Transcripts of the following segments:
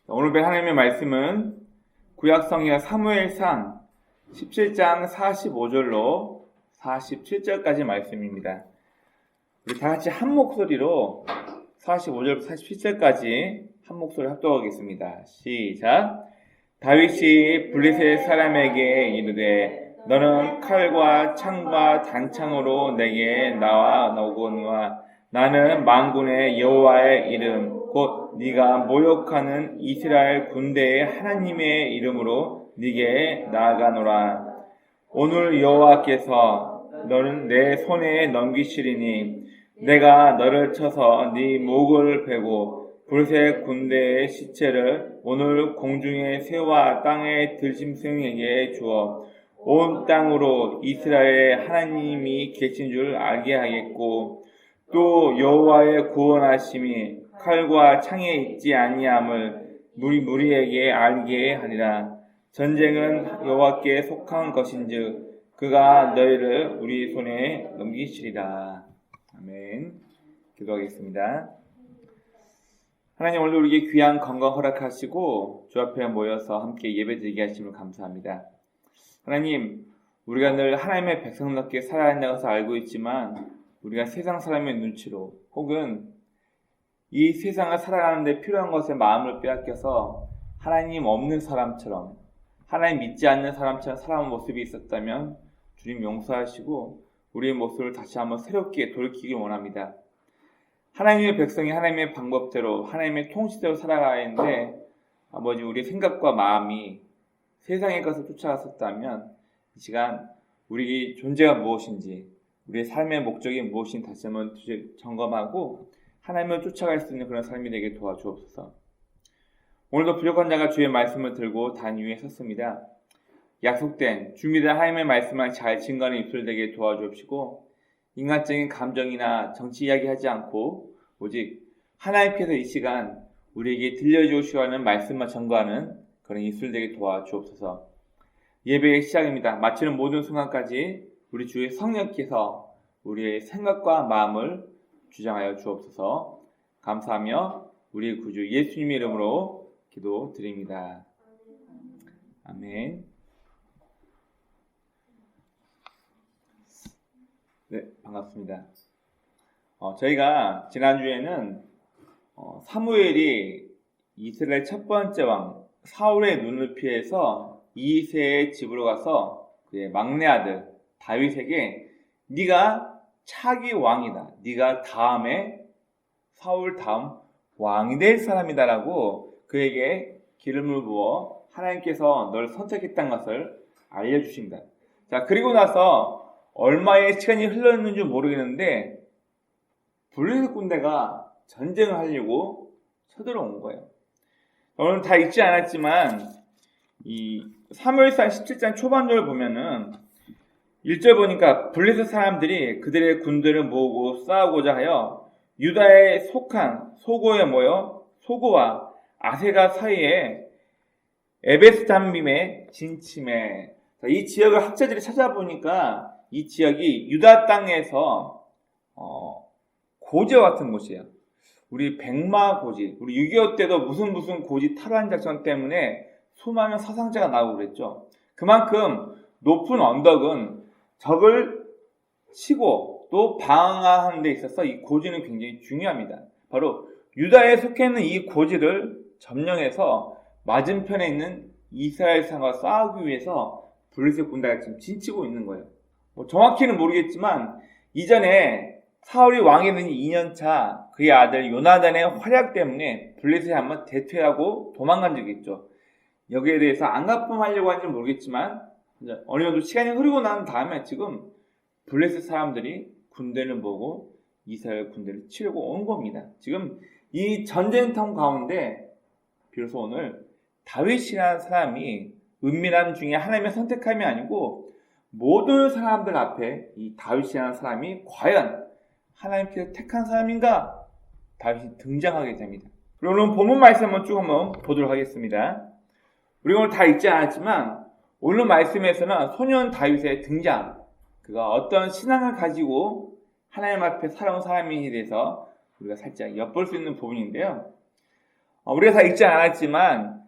오늘 배 하나님의 말씀은 구약성경 사무엘상 17장 45절로 47절까지 말씀입니다. 우리 다 같이 한 목소리로 45절부터 47절까지 한 목소리 합독하겠습니다. 시작. 다윗이 블레셋 사람에게 이르되 너는 칼과 창과 단창으로 내게 나오거니와 나는 만군의 여호와의 이름 곧 네가 모욕하는 이스라엘 군대의 하나님의 이름으로 네게 나아가노라. 오늘 여호와께서 너는 내 손에 넘기시리니 내가 너를 쳐서 네 목을 베고 블레셋 군대의 시체를 오늘 공중의 새와 땅의 들짐승에게 주어 온 땅으로 이스라엘의 하나님이 계신 줄 알게 하겠고 또 여호와의 구원하심이 칼과 창에 있지 아니함을 무리에게 알게 하리라. 전쟁은 여호와께 속한 것인즉 그가 너희를 우리 손에 넘기시리라. 아멘. 기도하겠습니다. 하나님, 오늘 우리에게 귀한 건강 허락하시고 주 앞에 모여서 함께 예배드리게 하심을 감사합니다. 하나님, 우리가 늘 하나님의 백성답게 살아야 한다고 해서 알고 있지만 우리가 세상 사람의 눈치로 혹은 이 세상을 살아가는데 필요한 것에 마음을 빼앗겨서 하나님 없는 사람처럼, 하나님 믿지 않는 사람처럼 살아온 모습이 있었다면 주님 용서하시고 우리의 모습을 다시 한번 새롭게 돌이키길 원합니다. 하나님의 백성이 하나님의 방법대로, 하나님의 통치대로 살아가야 하는데 아버지, 우리의 생각과 마음이 세상의 것을 쫓아갔었다면 이 시간 우리 존재가 무엇인지, 우리의 삶의 목적이 무엇인지 다시 한번 점검하고 하나님을 쫓아갈 수 있는 그런 삶이 되게 도와주옵소서. 오늘도 부족한 자가 주의 말씀을 들고 단 위에 섰습니다. 약속된 주님의 하나님의 말씀만 잘 증거하는 입술 되게 도와주옵시고 인간적인 감정이나 정치 이야기하지 않고 오직 하나님께서 이 시간 우리에게 들려주시고 하는 말씀만 전거하는 그런 입술 되게 도와주옵소서. 예배의 시작입니다. 마치는 모든 순간까지 우리 주의 성령께서 우리의 생각과 마음을 주장하여 주옵소서. 감사하며 우리 구주 예수님의 이름으로 기도드립니다. 아멘. 네, 반갑습니다. 저희가 지난주에는 사무엘이 이스라엘 첫 번째 왕 사울의 눈을 피해서 이새의 집으로 가서 그의 막내 아들 다윗에게 네가 차기 왕이다. 네가 다음에 사울 다음 왕이 될 사람이다라고 그에게 기름을 부어 하나님께서 너를 선택했다는 것을 알려주십니다. 자, 그리고 나서 얼마의 시간이 흘렀는지 모르겠는데 블레셋 군대가 전쟁을 하려고 쳐들어온 거예요. 오늘 다 읽지 않았지만 이 사무엘상 17장 초반절을 보면은 1절 보니까 블레셋 사람들이 그들의 군대를 모으고 싸우고자 하여 유다에 속한 소고에 모여 소고와 아세가 사이에 에베스담빔에 진침해. 이 지역을 학자들이 찾아보니까 이 지역이 유다 땅에서 고지와 같은 곳이에요. 우리 백마 고지, 우리 6.25 때도 무슨 고지 탈환 작전 때문에 수많은 사상자가 나오고 그랬죠. 그만큼 높은 언덕은 적을 치고 또 방어하는 데 있어서 이 고지는 굉장히 중요합니다. 바로 유다에 속해 있는 이 고지를 점령해서 맞은편에 있는 이스라엘 상과 싸우기 위해서 블레셋 군대가 지금 진치고 있는 거예요. 정확히는 모르겠지만 이전에 사울이 왕이 된 2년차 그의 아들 요나단의 활약 때문에 블레셋이 한번 대퇴하고 도망간 적이 있죠. 여기에 대해서 안가품하려고 하는지 모르겠지만 어느 정도 시간이 흐르고 난 다음에 지금 블레셋 사람들이 군대를 보고 이스라엘 군대를 치려고 온 겁니다. 지금 이 전쟁터 가운데 비로소 오늘 다윗이라는 사람이 은밀함 중에 하나님의 선택함이 아니고 모든 사람들 앞에 이 다윗이라는 사람이 과연 하나님께서 택한 사람인가? 다윗이 등장하게 됩니다. 그리고 오늘 본문 말씀 한번 보도록 하겠습니다. 우리 오늘 다 읽지 않았지만 오늘 말씀에서는 소년 다윗의 등장, 그가 어떤 신앙을 가지고 하나님 앞에 살아온 사람인지에 대해서 우리가 살짝 엿볼 수 있는 부분인데요. 우리가 다 읽지 않았지만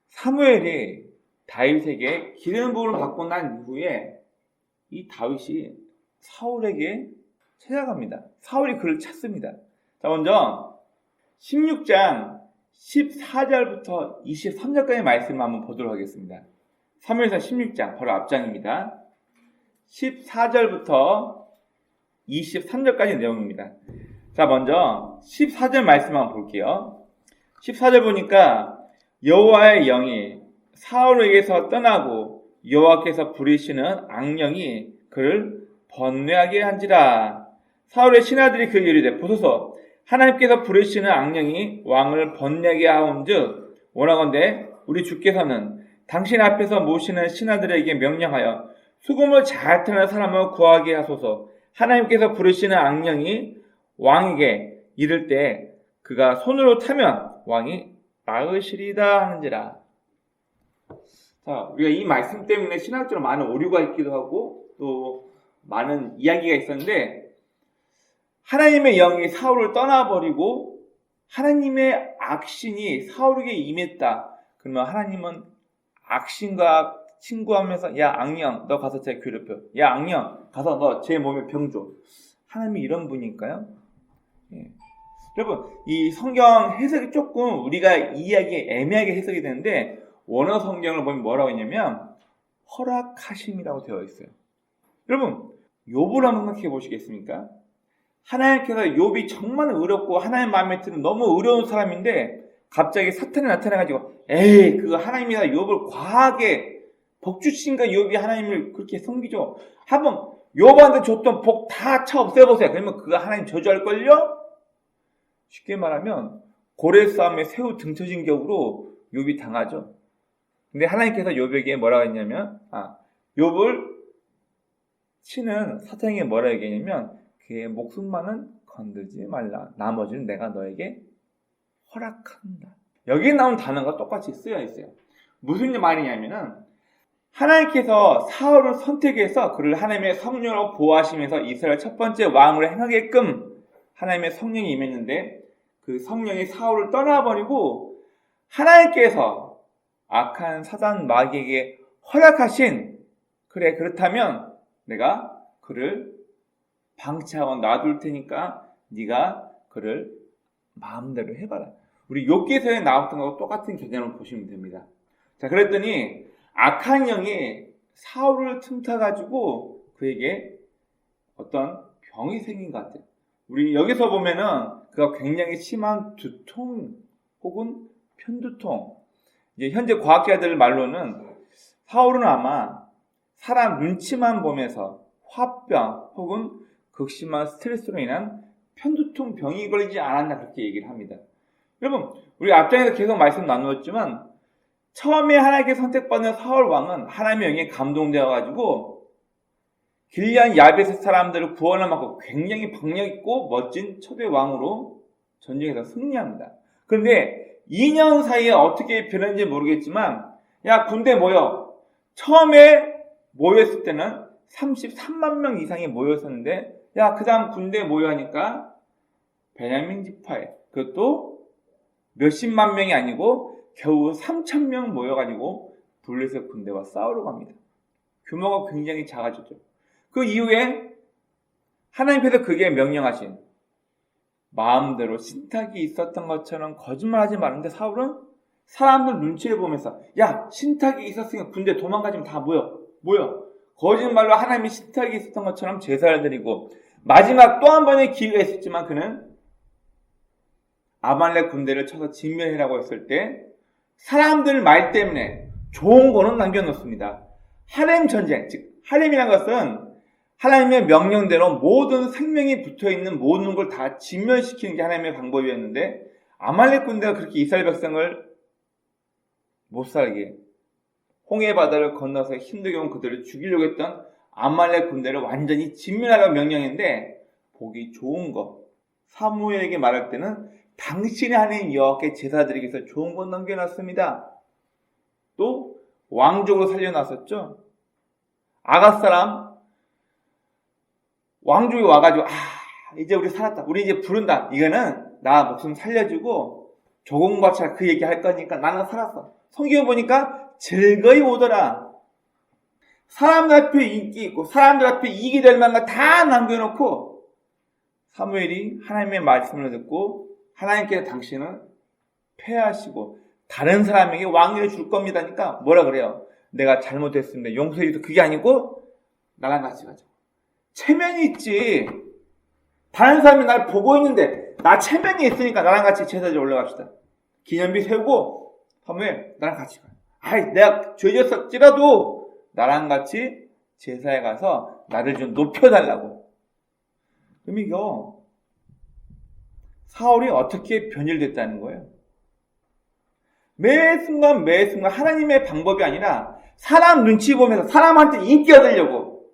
사무엘이 다윗에게 기름 부음을 받고 난 이후에 이 다윗이 사울에게 찾아갑니다. 사울이 그를 찾습니다. 자, 먼저 16장 14절부터 23절까지 말씀을 한번 보도록 하겠습니다. 사무엘상 16장 바로 앞장입니다. 14절부터 23절까지 내용입니다. 자, 먼저 14절 말씀 한번 볼게요. 14절 보니까 여호와의 영이 사울에게서 떠나고 여호와께서 부리시는 악령이 그를 번뇌하게 한지라. 사울의 신하들이 그에게 이르되 보소서 하나님께서 부르시는 악령이 왕을 번뇌하게 하온즉 원하건대 우리 주께서는 당신 앞에서 모시는 신하들에게 명령하여 수금을 잘 타는 사람을 구하게 하소서. 하나님께서 부르시는 악령이 왕에게 이를 때 그가 손으로 타면 왕이 나으시리다 하는지라. 자, 우리가 이 말씀 때문에 신학적으로 많은 오류가 있기도 하고 또 많은 이야기가 있었는데, 하나님의 영이 사울을 떠나버리고 하나님의 악신이 사울에게 임했다. 그러면 하나님은 악신과 친구하면서 야 악령 너 가서 제 괴롭혀, 야 악령 가서 너 제 몸에 병 줘. 하나님이 이런 분일까요? 예. 여러분, 이 성경 해석이 조금 우리가 이해하기에 애매하게 해석이 되는데 원어 성경을 보면 뭐라고 했냐면 허락하심이라고 되어 있어요. 여러분, 욥을 한번 생각해 보시겠습니까? 하나님께서 욥이 정말 어렵고 하나님 마음에 드는 너무 어려운 사람인데 갑자기 사탄이 나타나가지고 에이 그거 하나님이 욥을 과하게 복 주신가 욥이 하나님을 그렇게 섬기죠. 한번 욥한테 줬던 복 다 차 없애보세요. 그러면 그거 하나님 저주할걸요? 쉽게 말하면 고래 싸움에 새우 등 터진 격으로 욥이 당하죠. 근데 하나님께서 욥에게 뭐라고 했냐면 욥을 치는 사탄에게 뭐라고 얘기했냐면 그의 목숨만은 건들지 말라. 나머지는 내가 너에게 허락한다. 여기에 나온 단어가 똑같이 쓰여 있어요. 무슨 말이냐면은 하나님께서 사울을 선택해서 그를 하나님의 성령으로 보호하시면서 이스라엘 첫 번째 왕으로 행하게끔 하나님의 성령이 임했는데 그 성령이 사울을 떠나버리고 하나님께서 악한 사단 마귀에게 허락하신 그래 그렇다면 내가 그를 방치하고 놔둘 테니까 네가 그를 마음대로 해봐라. 우리 욥기서에 나왔던 거와 똑같은 개념을 보시면 됩니다. 자, 그랬더니 악한 영이 사울을 틈타가지고 그에게 어떤 병이 생긴 것 같아요. 우리 여기서 보면은 그가 굉장히 심한 두통 혹은 편두통. 이제 현재 과학자들 말로는 사울은 아마 사람 눈치만 보면서 화병 혹은 극심한 스트레스로 인한 편두통 병이 걸리지 않았나 그렇게 얘기를 합니다. 여러분, 우리 앞장에서 계속 말씀 나누었지만 처음에 하나님께 선택받은 사울 왕은 하나님의 영에 감동되어가지고 길리앗 야베스 사람들을 구원을 받고 굉장히 박력있고 멋진 초대 왕으로 전쟁에서 승리합니다. 그런데 2년 사이에 어떻게 변했는지 모르겠지만 야 군대 모여. 처음에 모였을 때는 33만 명 이상이 모였었는데 야 그 다음 군대 모여 하니까 베냐민 지파에 그것도 몇십만 명이 아니고 겨우 3,000명 모여가지고 블레셋 군대와 싸우러 갑니다. 규모가 굉장히 작아졌죠. 그 이후에 하나님께서 그에게 명령하신 마음대로 신탁이 있었던 것처럼 거짓말하지 말는데 사울은 사람들 눈치를 보면서 야 신탁이 있었으니까 군대 도망가지면 다 모여 거짓말로 하나님이 신탁이 있었던 것처럼 제사를 드리고 마지막 또 한 번의 기회가 있었지만 그는 아말렉 군대를 쳐서 진멸하라고 했을 때 사람들 말 때문에 좋은 거는 남겨놓습니다. 하렘 전쟁, 즉 하렘이라는 것은 하나님의 명령대로 모든 생명이 붙어있는 모든 걸 다 진멸시키는 게 하나님의 방법이었는데 아말렉 군대가 그렇게 이스라엘 백성을 못 살게 홍해 바다를 건너서 힘들게 온 그들을 죽이려고 했던 아말렉 군대를 완전히 진멸하라고 명령했는데 보기 좋은 거 사무엘에게 말할 때는 당신의 하나님 여호와께 제사드리기 위해서 좋은 건 넘겨놨습니다. 또 왕족으로 살려놨었죠. 아가 사람 왕족이 와가지고 이제 우리 살았다. 우리 이제 부른다. 이거는 나 목숨 살려주고 조공바차 그 얘기 할 거니까 나는 살았어. 성경에 보니까 즐거이 오더라. 사람들 앞에 인기 있고 사람들 앞에 이익이 될 만한 거 다 남겨놓고 사무엘이 하나님의 말씀을 듣고 하나님께서 당신은 패하시고 다른 사람에게 왕위를 줄 겁니다니까 뭐라 그래요? 내가 잘못했습니다. 용서해줘도 그게 아니고 나랑 같이 가자. 체면이 있지. 다른 사람이 날 보고 있는데 나 체면이 있으니까 나랑 같이 제사지에 올라갑시다. 기념비 세우고 사무엘 나랑 같이 가. 아이 내가 죄졌을지라도 나랑 같이 제사에 가서 나를 좀 높여달라고. 그럼 이거 사울이 어떻게 변질됐다는 거예요? 매 순간 하나님의 방법이 아니라 사람 눈치 보면서 사람한테 인기 얻으려고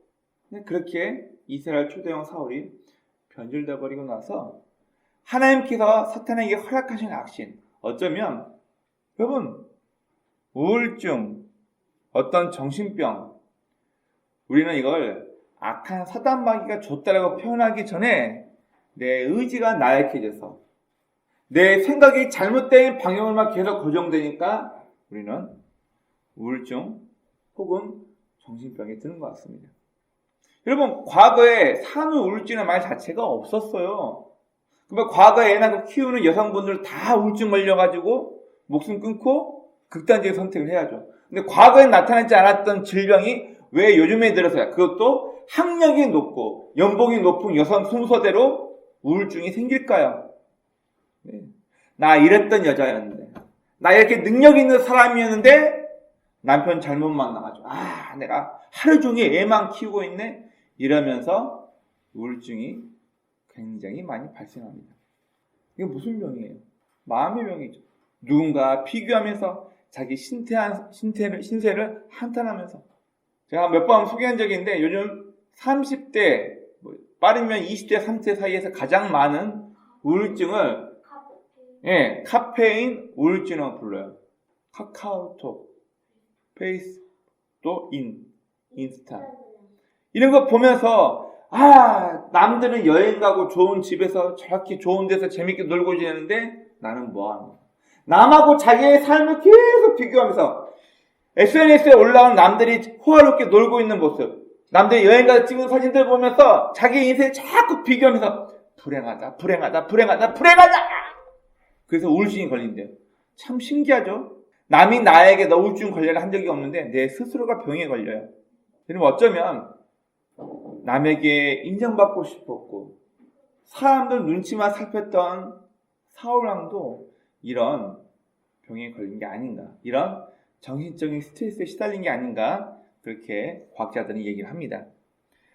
그렇게 이스라엘 초대형 사울이 변질돼 버리고 나서 하나님께서 사탄에게 허락하신 악신, 어쩌면 여러분 우울증, 어떤 정신병, 우리는 이걸 악한 사단 마귀가 줬다라고 표현하기 전에 내 의지가 나약해져서 내 생각이 잘못된 방향으로만 계속 고정되니까 우리는 우울증 혹은 정신병에 드는 것 같습니다. 여러분 과거에 산후 우울증이라는 말 자체가 없었어요. 그러니까 과거에 애 낳고 키우는 여성분들 다 우울증 걸려가지고 목숨 끊고 극단적인 선택을 해야죠. 근데 과거에 나타나지 않았던 질병이 왜 요즘에 들어서야 그것도 학력이 높고 연봉이 높은 여성 순서대로 우울증이 생길까요? 네. 나 이랬던 여자였는데 나 이렇게 능력 있는 사람이었는데 남편 잘못 만나가지고 내가 하루 종일 애만 키우고 있네 이러면서 우울증이 굉장히 많이 발생합니다. 이게 무슨 병이에요? 마음의 병이죠. 누군가 비교하면서 자기 신세를 한탄하면서 제가 몇 번 소개한 적이 있는데 요즘 30대 빠르면 20대 30대 사이에서 가장 많은 우울증을 카페인 우울증이라고 불러요. 카카오톡, 페이스북, 인스타 이런 거 보면서 남들은 여행 가고 좋은 집에서 저렇게 좋은 데서 재밌게 놀고 지내는데 나는 뭐하는 거야. 남하고 자기의 삶을 계속 비교하면서 SNS에 올라온 남들이 호화롭게 놀고 있는 모습, 남들이 여행 가서 찍은 사진들 보면서 자기 인생을 자꾸 비교하면서 불행하다. 그래서 우울증이 걸린대요. 참 신기하죠? 남이 나에게 너 우울증 걸려라 한 적이 없는데 내 스스로가 병에 걸려요. 여러분 어쩌면 남에게 인정받고 싶었고 사람들 눈치만 살폈던 사울왕도 이런 병에 걸린 게 아닌가, 이런 정신적인 스트레스에 시달린 게 아닌가 그렇게 과학자들은 얘기를 합니다.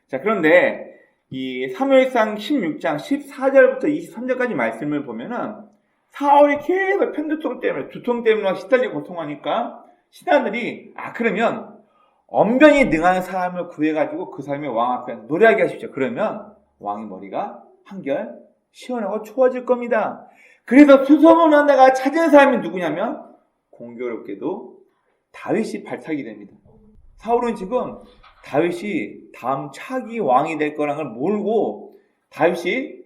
자, 그런데 이 사무엘상 16장 14절부터 23절까지 말씀을 보면은 사울이 계속 편두통 때문에 두통 때문에 시달리고 고통하니까 신하들이 그러면 언변이 능한 사람을 구해가지고 그 사람이 왕 앞에 노래하게 하십시오. 그러면 왕의 머리가 한결 시원하고 좋아질 겁니다. 그래서 수소문하다가 찾은 사람이 누구냐면 공교롭게도 다윗이 발탁이 됩니다. 사울은 지금 다윗이 다음 차기 왕이 될 거라는 걸 모르고 다윗이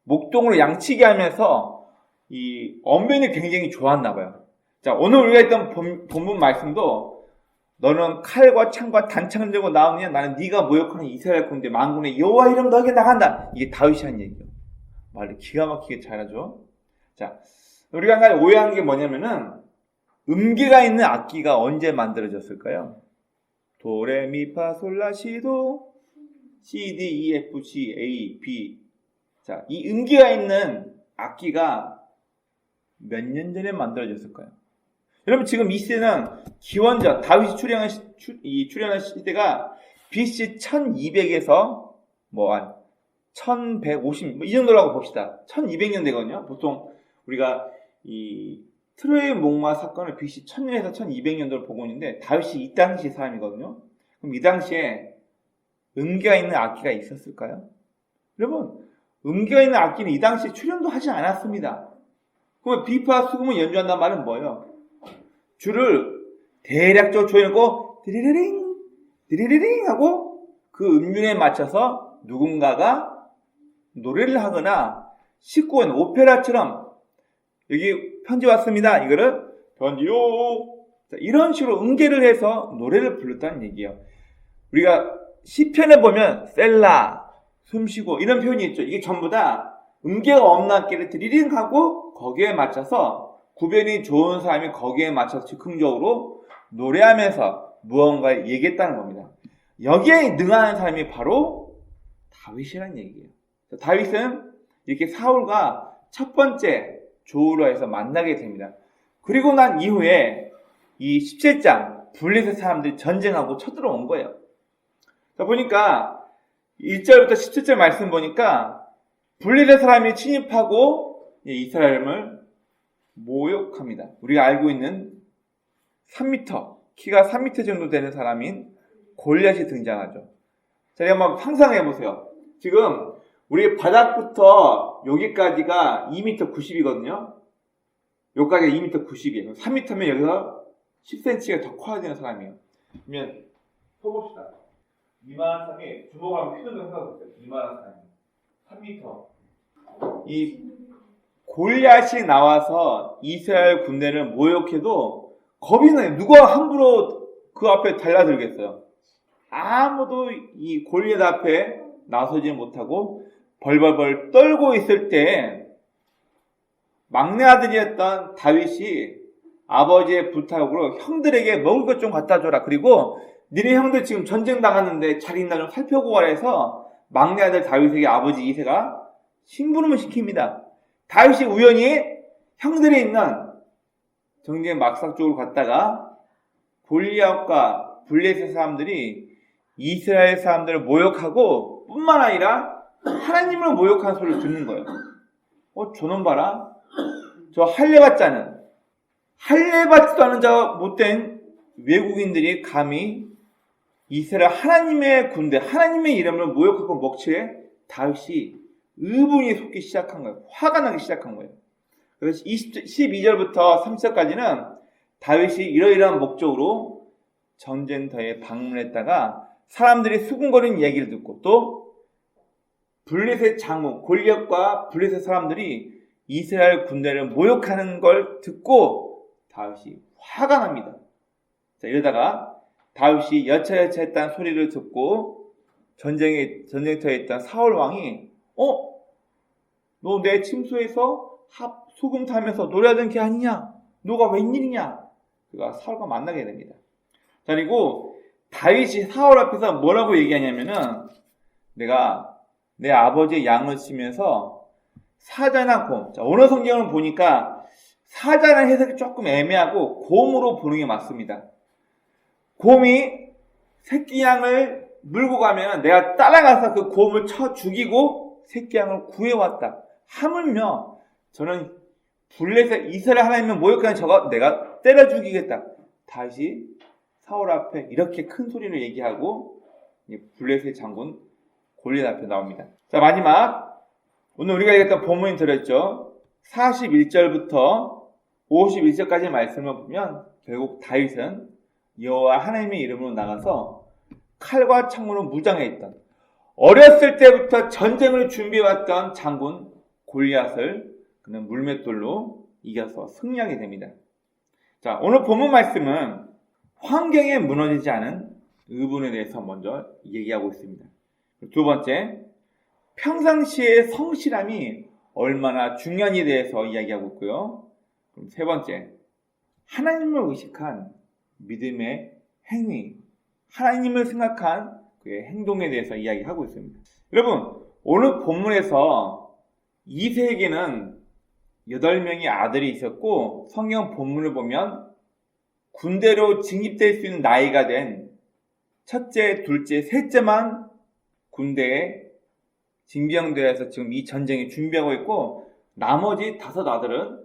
목동으로 양치게 하면서 이 언변이 굉장히 좋았나 봐요. 자, 오늘 우리가 했던 본문 말씀도 너는 칼과 창과 단창을 들고 나오느냐 나는 네가 모욕하는 이스라엘 군대 만군의 여호와 이름 너에게 나간다. 이게 다윗이 한 얘기예요. 말을 기가 막히게 잘하죠. 자, 우리가 한 가지 오해한 게 뭐냐면은 음계가 있는 악기가 언제 만들어졌을까요? 도레미파솔라시도 CDEFGA B. 자, 이 음계가 있는 악기가 몇 년 전에 만들어졌을까요? 여러분 지금 이 시대는 기원전 다윗이 출현한 시대가 BC 1200에서 한 1150 이 정도라고 봅시다. 1200년 되거든요. 보통 우리가 이 트로이 목마 사건을 BC 1000년에서 1200년도를 보고 있는데 다윗이 이 당시 사람이거든요. 그럼 이 당시에 음계가 있는 악기가 있었을까요? 여러분 음계가 있는 악기는 이 당시에 출현도 하지 않았습니다. 그러면 비파 수금을 연주한다는 말은 뭐예요? 줄을 대략적으로 조여놓고 디리리링 하고 그 음률에 맞춰서 누군가가 노래를 하거나 19원 오페라처럼 여기 편지 왔습니다. 이거를 편지요. 자, 이런 식으로 응계를 해서 노래를 불렀다는 얘기예요. 우리가 시편에 보면 셀라, 숨쉬고 이런 표현이 있죠. 이게 전부 다 음계가 없는 악기를 드리링하고 거기에 맞춰서 구별이 좋은 사람이 거기에 맞춰서 즉흥적으로 노래하면서 무언가를 얘기했다는 겁니다. 여기에 능한 사람이 바로 다윗이라는 얘기예요. 다윗은 이렇게 사울과 첫 번째 조우로에서 만나게 됩니다. 그리고 난 이후에 이 17장 블레셋 사람들이 전쟁하고 쳐들어온 거예요. 자, 보니까 1절부터 17절 말씀 보니까 블레셋 사람이 침입하고 이스라엘을 모욕합니다. 우리가 알고 있는 3m, 키가 3m 정도 되는 사람인 골리앗이 등장하죠. 자, 한번 상상해 보세요. 지금 우리 바닥부터 여기까지가 2m 90이거든요. 여기까지가 2m 90이에요. 3m면 여기서 10cm가 더 커야 되는 사람이에요. 그러면 써봅시다. 이만한 사람이 주먹을 한번 휘두르는 생각해보세요. 이만한 사람이 3m. 이 골리앗이 나와서 이스라엘 군대를 모욕해도 겁이 나요. 누가 함부로 그 앞에 달려들겠어요. 아무도 이 골리앗 앞에 나서지 못하고 벌벌벌 떨고 있을 때 막내 아들이었던 다윗이 아버지의 부탁으로 형들에게 먹을 것 좀 갖다 줘라. 그리고 니네 형들 지금 전쟁 나갔는데 잘 있나 좀 살펴보고 가라 해서 막내 아들 다윗에게 아버지 이새가 심부름을 시킵니다. 다윗이 우연히 형들이 있는 정쟁 막삭 쪽으로 갔다가 골리앗과 블레셋 사람들이 이스라엘 사람들을 모욕하고 뿐만 아니라 하나님을 모욕하는 소리를 듣는 거예요. 저놈 봐라. 저 할례받지 않은 저 못된 외국인들이 감히 이스라엘 하나님의 군대, 하나님의 이름을 모욕하고 먹칠해 다윗이 의분이 솟기 시작한 거예요. 화가 나기 시작한 거예요. 그래서 12절부터 30절까지는 다윗이 이러이러한 목적으로 전쟁터에 방문했다가 사람들이 수군거리는 얘기를 듣고 또 블레셋 장군 골리앗과 블레셋 사람들이 이스라엘 군대를 모욕하는 걸 듣고 다윗이 화가 납니다. 자, 이러다가 다윗이 여차여차 했다는 소리를 듣고 전쟁터에 있던 사울 왕이 너 내 침소에서 소금 타면서 노래하던 게 아니냐? 너가 웬일이냐? 그가 사울과 만나게 됩니다. 자, 그리고 다윗이 사울 앞에서 뭐라고 얘기하냐면은 내가 내 아버지의 양을 치면서 사자나 곰. 자, 오늘 성경을 보니까 사자라는 해석이 조금 애매하고 곰으로 보는 게 맞습니다. 곰이 새끼 양을 물고 가면 내가 따라가서 그 곰을 쳐 죽이고 새끼 양을 구해왔다. 하물며 저는 블레셋 이스라엘 하나님을 모욕하는 저거 내가 때려 죽이겠다. 다시 사울 앞에 이렇게 큰 소리로 얘기하고 블레셋 장군 골리앗 앞에 나옵니다. 자, 마지막 오늘 우리가 읽었던 본문이 들었죠. 41절부터 51절까지 말씀을 보면 결국 다윗은 여호와 하나님의 이름으로 나가서 칼과 창으로 무장해 있던 어렸을 때부터 전쟁을 준비해왔던 장군 골리앗을 그는 물맷돌로 이겨서 승리하게 됩니다. 자, 오늘 본문 말씀은 환경에 무너지지 않은 의분에 대해서 먼저 얘기하고 있습니다. 두 번째, 평상시의 성실함이 얼마나 중요한지에 대해서 이야기하고 있고요. 그럼 세 번째, 하나님을 의식한 믿음의 행위, 하나님을 생각한 그의 행동에 대해서 이야기하고 있습니다. 여러분, 오늘 본문에서 이새에게는 8명의 아들이 있었고 성경 본문을 보면 군대로 징집될 수 있는 나이가 된 첫째, 둘째, 셋째만 군대에 징병되어서 지금 이 전쟁에 준비하고 있고 나머지 5 아들은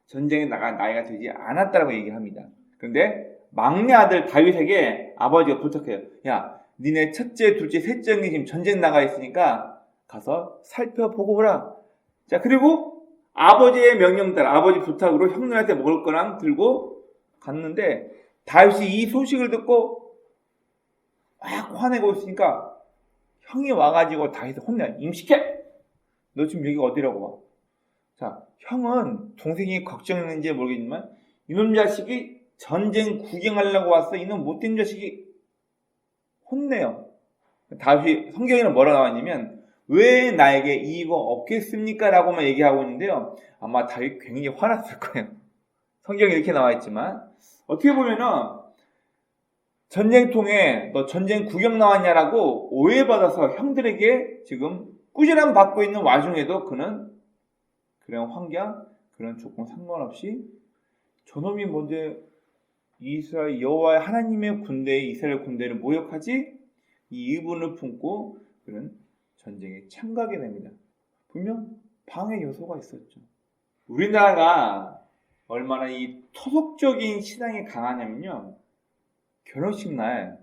전쟁에 나갈 나이가 되지 않았다고 얘기합니다. 그런데 막내 아들 다윗에게 아버지가 부탁해요. 야, 니네 첫째, 둘째, 셋째 형이 지금 전쟁 나가 있으니까 가서 살펴보고 오라. 자, 그리고 아버지의 명령 따라 아버지 부탁으로 형들한테 먹을 거랑 들고 갔는데 다윗이 이 소식을 듣고 막 화내고 있으니까 형이 와가지고 다윗을 혼내. 임시켜! 너 지금 여기가 어디라고 와? 자, 형은 동생이 걱정했는지 모르겠지만 이놈 자식이 전쟁 구경하려고 왔어. 이놈 못된 자식이 혼내요. 다윗이 성경에는 뭐라 나왔냐면 왜 나에게 이의가 없겠습니까? 라고만 얘기하고 있는데요. 아마 다윗 굉장히 화났을 거예요. 성경에 이렇게 나와 있지만 어떻게 보면은 전쟁통에 너 전쟁 구경 나왔냐라고 오해받아서 형들에게 지금 꾸지람 받고 있는 와중에도 그는 그런 환경, 그런 조건 상관없이 저놈이 먼저 이스라엘 여호와의 하나님의 군대에 이스라엘 군대를 모욕하지? 이 의문을 품고 그는 전쟁에 참가하게 됩니다. 분명 방해 요소가 있었죠. 우리나라가 얼마나 이 토속적인 신앙이 강하냐면요. 결혼식 날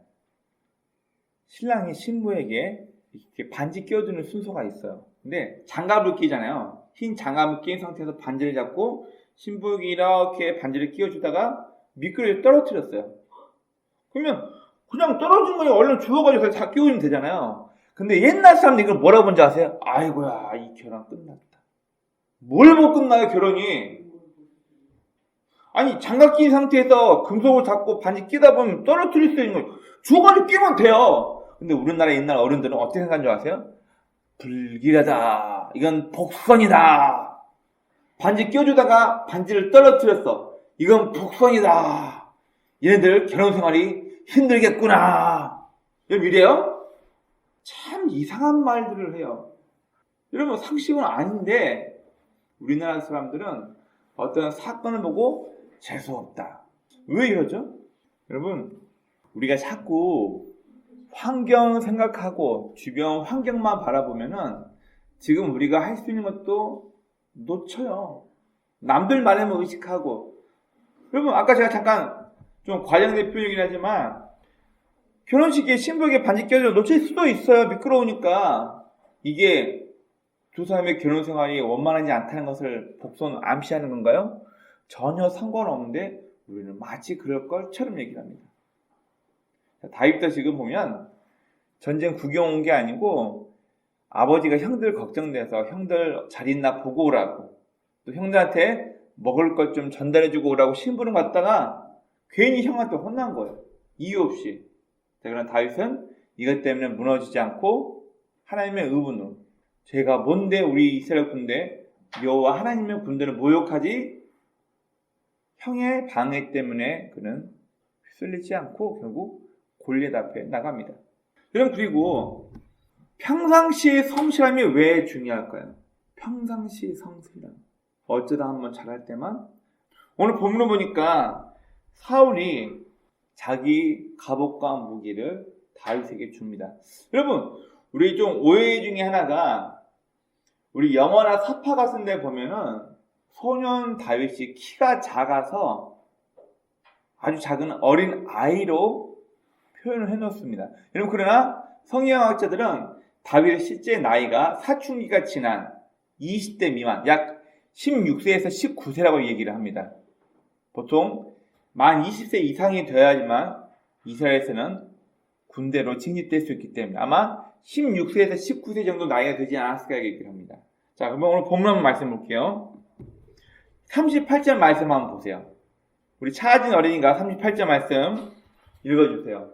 신랑이 신부에게 이렇게 반지 끼워주는 순서가 있어요. 근데 장갑을 끼잖아요. 흰 장갑을 낀 상태에서 반지를 잡고 신부에게 이렇게 반지를 끼워주다가 미끄러져 떨어뜨렸어요. 그러면 그냥 떨어진 거에 얼른 주워가지고 다 끼워주면 되잖아요. 근데 옛날 사람들이 이걸 뭐라고 본지 아세요? 아이고야, 이 결혼 끝났다. 뭘 못 끝나요, 결혼이? 아니, 장갑 낀 상태에서 금속을 잡고 반지 끼다 보면 떨어뜨릴 수 있는 거 주워가지고 끼면 돼요. 근데 우리나라 옛날 어른들은 어떻게 생각하는 줄 아세요? 불길하다. 이건 복선이다. 반지 껴주다가 반지를 떨어뜨렸어. 이건 복선이다. 얘네들 결혼 생활이 힘들겠구나. 여러분 이래요? 참 이상한 말들을 해요. 여러분 상식은 아닌데 우리나라 사람들은 어떤 사건을 보고 재수없다. 왜 이러죠? 여러분 우리가 자꾸 환경 생각하고 주변 환경만 바라보면은 지금 우리가 할 수 있는 것도 놓쳐요. 남들 말에만 의식하고. 여러분 아까 제가 잠깐 좀 과장된 표현이긴 하지만 결혼식에 신부에게 반지 껴줘 놓칠 수도 있어요. 미끄러우니까. 이게 두 사람의 결혼 생활이 원만하지 않다는 것을 복선 암시하는 건가요? 전혀 상관없는데 우리는 마치 그럴 것처럼 얘기를 합니다. 다윗도 지금 보면 전쟁 구경 온 게 아니고 아버지가 형들 걱정돼서 형들 잘 있나 보고 오라고 또 형들한테 먹을 것 좀 전달해주고 오라고 심부름 갔다가 괜히 형한테 혼난 거예요. 이유 없이. 자, 그럼 다윗은 이것 때문에 무너지지 않고 하나님의 의분으로 제가 뭔데 우리 이스라엘 군대 여호와 하나님의 군대를 모욕하지? 형의 방해 때문에 그는 휘둘리지 않고 결국 골리앗 앞에 나갑니다. 여러분 그리고 평상시의 성실함이 왜 중요할까요? 평상시 성실함. 어쩌다 한번 잘할 때만 오늘 본문을 보니까 사울이 자기 갑옷과 무기를 다윗에게 줍니다. 여러분 우리 좀 오해 중에 하나가 우리 영어나 사파 같은 데 보면은 소년 다윗이 키가 작아서 아주 작은 어린 아이로 표현을 해놓습니다. 여러분 그러나 성경학자들은 다윗의 실제 나이가 사춘기가 지난 20대 미만 약 16세에서 19세라고 얘기를 합니다. 보통 만 20세 이상이 되어야지만 이스라엘에서는 군대로 징집될 수 있기 때문에 아마 16세에서 19세 정도 나이가 되지 않았을까 얘기를 합니다. 자, 그러면 오늘 본문 한번 말씀 볼게요. 38절 말씀 한번 보세요. 우리 차하진 어린이가 38절 말씀 읽어주세요.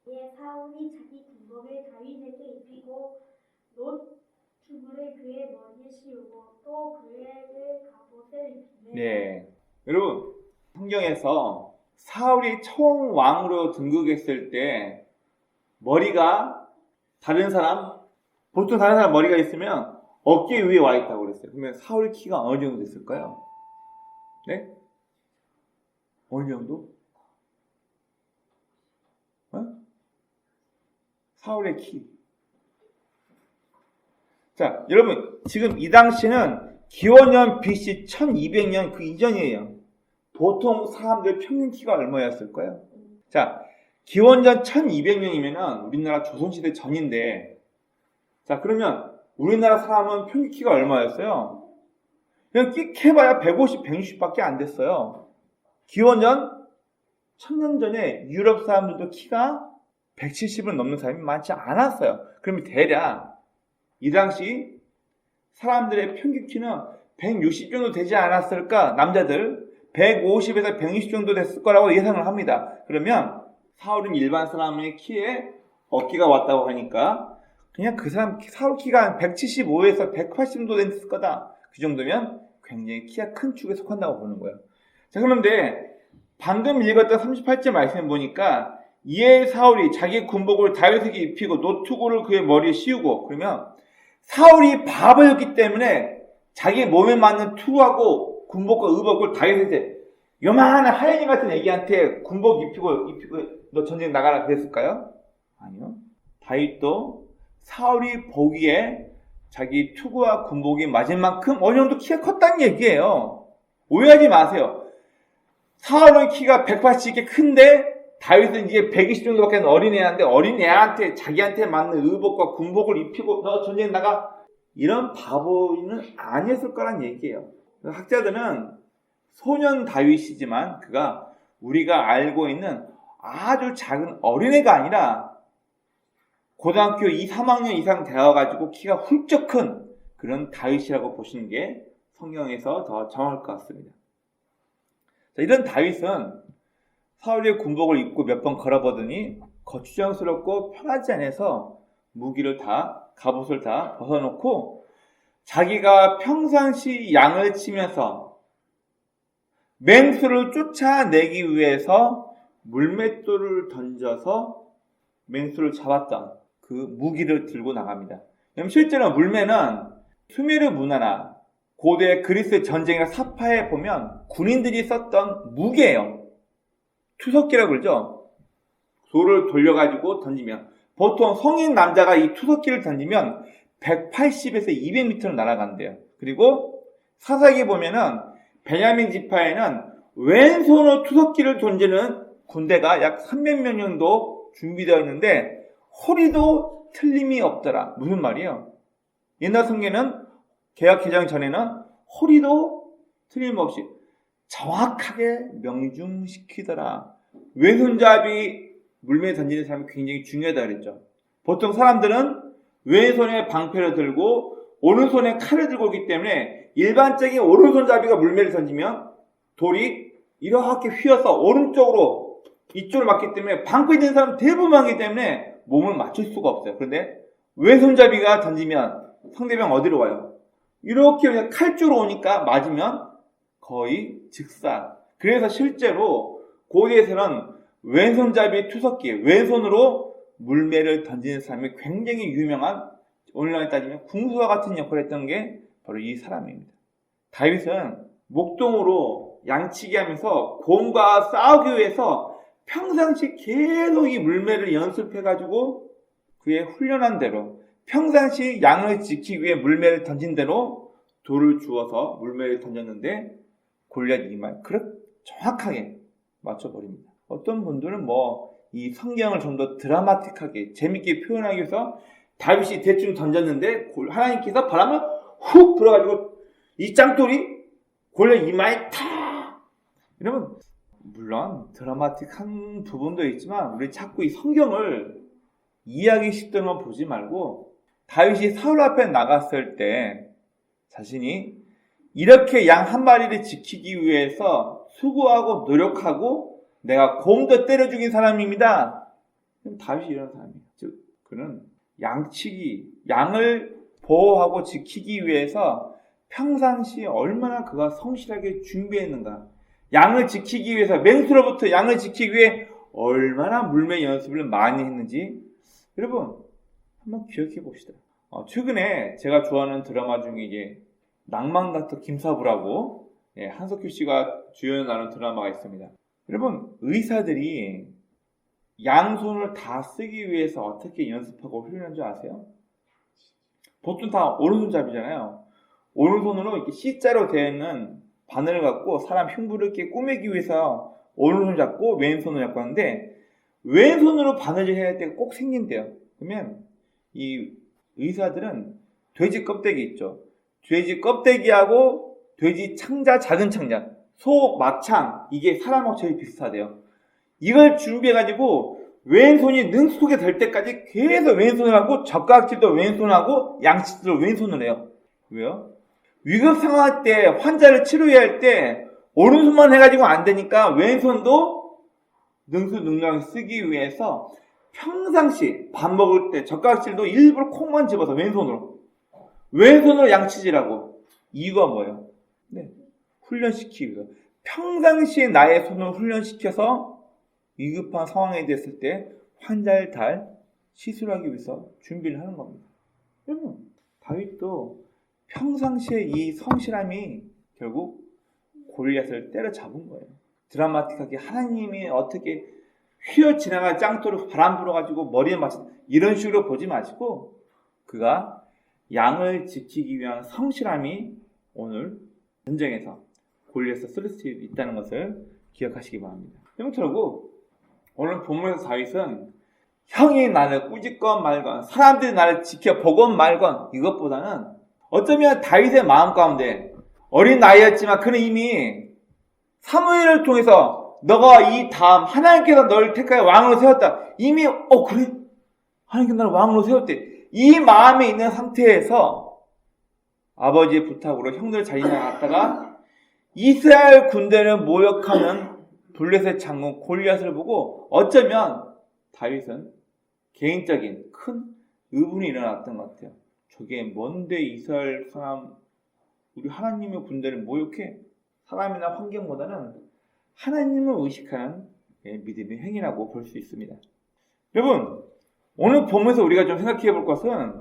예, 사울이 자기 군복을 다윗에게 입히고 놋 주부를 그의 머리에 씌우고 또 그에게 갑옷을 입히네. 네, 여러분 성경에서 사울이 처음 왕으로 등극했을 때 머리가 다른 사람 보통 다른 사람 머리가 있으면 어깨 위에 와 있다고 그랬어요. 그러면 사울의 키가 어느 정도 됐을까요? 네? 어느 정도? 사울의 키. 자, 여러분 지금 이 당시는 기원전 BC 1200년 그 이전이에요. 보통 사람들 평균 키가 얼마였을까요? 자, 기원전 1200년이면은 우리나라 조선시대 전인데 자, 그러면 우리나라 사람은 평균 키가 얼마였어요? 그냥 끽해봐야 150, 160밖에 안 됐어요. 기원전 1000년 전에 유럽 사람들도 키가 170을 넘는 사람이 많지 않았어요. 그러면 대략 이 당시 사람들의 평균 키는 160 정도 되지 않았을까? 남자들 150에서 160 정도 됐을 거라고 예상을 합니다. 그러면 사울은 일반 사람의 키에 어깨가 왔다고 하니까 그냥 그 사람 사울 키가 한 175에서 180 정도 됐을 거다. 그 정도면 굉장히 키가 큰 축에 속한다고 보는 거예요. 자, 그런데 방금 읽었던 38절 말씀을 보니까 이에 사울이 자기 군복을 다윗에게 입히고 노투구를 그의 머리에 씌우고, 그러면 사울이 바보였기 때문에 자기 몸에 맞는 투구하고 군복과 의복을 다윗한테, 요만한 하얀이 같은 애기한테 군복 입히고 너 전쟁 나가라 그랬을까요? 아니요. 다윗도 사울이 보기에 자기 투구와 군복이 맞을 만큼 어느 정도 키가 컸다는 얘기예요. 오해하지 마세요. 사울은 키가 180개 큰데 다윗은 이제 120 정도밖에 안 어린애한테, 어린애한테 자기한테 맞는 의복과 군복을 입히고 너 전쟁 나가, 이런 바보는 아니었을 거란 얘기예요. 학자들은 소년 다윗이지만 그가 우리가 알고 있는 아주 작은 어린애가 아니라 고등학교 2, 3학년 이상 되어가지고 키가 훌쩍 큰 그런 다윗이라고 보시는 게 성경에서 더 정확할 것 같습니다. 자, 이런 다윗은 사울의 군복을 입고 몇 번 걸어보더니 거추장스럽고 편하지 않아서 무기를 다, 갑옷을 다 벗어놓고 자기가 평상시 양을 치면서 맹수를 쫓아내기 위해서 물맷돌을 던져서 맹수를 잡았던 그 무기를 들고 나갑니다. 실제로 물매는 수메르 문화나 고대 그리스 전쟁이나 사파에 보면 군인들이 썼던 무기예요. 투석기라고 그러죠. 돌을 돌려가지고 던지면, 보통 성인 남자가 이 투석기를 던지면 180에서 200m를 날아간대요. 그리고 사사기 보면은 베냐민 지파에는 왼손으로 투석기를 던지는 군대가 약 300명 정도 준비되어 있는데 허리도 틀림이 없더라. 무슨 말이에요? 옛날 성경에는 개역 개정 전에는 허리도 틀림없이 정확하게 명중시키더라. 왼손잡이 물매에 던지는 사람이 굉장히 중요하다 그랬죠. 보통 사람들은 왼손에 방패를 들고 오른손에 칼을 들고 있기 때문에 일반적인 오른손잡이가 물매를 던지면 돌이 이렇게 휘어서 오른쪽으로 이쪽을 맞기 때문에 방패 있는 사람 대부분 하기 때문에 몸을 맞출 수가 없어요. 그런데 왼손잡이가 던지면 상대방 어디로 와요? 이렇게 그냥 칼줄로 오니까 맞으면 거의 즉사. 그래서 실제로 고대에서는 왼손잡이 투석기, 왼손으로 물매를 던지는 사람이 굉장히 유명한, 오늘날에 따지면 궁수와 같은 역할을 했던 게 바로 이 사람입니다. 다윗은 목동으로 양치기 하면서 곰과 싸우기 위해서 평상시 계속 이 물매를 연습해가지고 그의 훈련한 대로 평상시 양을 지키기 위해 물매를 던진 대로 돌을 주어서 물매를 던졌는데 골리앗 이마에 그렇게 정확하게 맞춰버립니다. 어떤 분들은 이 성경을 좀 더 드라마틱하게 재밌게 표현하기 위해서 다윗이 대충 던졌는데 하나님께서 바람을 훅 불어가지고 이 짱돌이 골리앗 이마에 탁! 이러면 물론 드라마틱한 부분도 있지만 우리 자꾸 이 성경을 이해하기 쉽도록 보지 말고 다윗이 사울 앞에 나갔을 때 자신이 이렇게 양 한 마리를 지키기 위해서 수고하고 노력하고 내가 곰도 때려 죽인 사람입니다. 다윗이 이런 사람이에요. 즉 그는 양을 보호하고 지키기 위해서 평상시 얼마나 그가 성실하게 준비했는가, 양을 지키기 위해서, 맹수로부터 양을 지키기 위해 얼마나 물매 연습을 많이 했는지 여러분 한번 기억해 봅시다. 최근에 제가 좋아하는 드라마 중에 이제 낭만닥터 김사부라고 한석규 씨가 주연을 나눈 드라마가 있습니다. 여러분 의사들이 양손을 다 쓰기 위해서 어떻게 연습하고 훈련한 줄 아세요? 보통 다 오른손잡이잖아요. 오른손으로 이렇게 C자로 되어 있는 바늘을 갖고 사람 흉부를 이렇게 꼬매기 위해서 오른손 잡고 왼손을 잡고 하는데 왼손으로 바늘을 해야 할 때가 꼭 생긴대요. 그러면 이 의사들은 돼지 껍데기 있죠. 돼지 껍데기하고 돼지 창자, 작은 창자, 소 막창, 이게 사람하고 제일 비슷하대요. 이걸 준비해가지고 왼손이 능숙하게 될 때까지 계속 왼손을 하고 젓가락질도 왼손하고 양치질도 왼손을 해요. 왜요? 위급 상황 때 환자를 치료해야 할 때 오른손만 해가지고 안 되니까 왼손도 능수능란하게 쓰기 위해서 평상시 밥 먹을 때 젓가락질도 일부러 콩만 집어서 왼손으로 양치질하고. 이유가 뭐예요? 네, 훈련시키기 위해서. 평상시에 나의 손을 훈련시켜서 위급한 상황에 됐을 때 환자를 잘 시술하기 위해서 준비를 하는 겁니다. 여러분, 다윗도 평상시에 이 성실함이 결국 골리앗을 때려잡은 거예요. 드라마틱하게 하나님이 어떻게 휘어 지나갈 짱돌을 바람 불어가지고 머리에 맞춘 이런 식으로 보지 마시고 그가 양을 지키기 위한 성실함이 오늘 전쟁에서 골리앗을 쓸 수 있다는 것을 기억하시기 바랍니다. 여러분, 오늘 본문에서 다윗은 형이 나를 꾸짖건 말건 사람들이 나를 지켜보건 말건 이것보다는 어쩌면 다윗의 마음 가운데 어린 나이였지만 그는 이미 사무엘을 통해서 너가 이 다음 하나님께서 너를 택하여 왕으로 세웠다. 이미 그래? 하나님께서 나를 왕으로 세웠대. 이 마음에 있는 상태에서 아버지의 부탁으로 형들 자리에 갔다가 이스라엘 군대를 모욕하는 블레셋 장군 골리앗을 보고 어쩌면 다윗은 개인적인 큰 의문이 일어났던 것 같아요. 저게 뭔데 이스라엘 사람 우리 하나님의 군대를 모욕해? 사람이나 환경보다는 하나님을 의식하는 믿음의 행위라고 볼 수 있습니다. 여러분, 오늘 본문에서 우리가 좀 생각해 볼 것은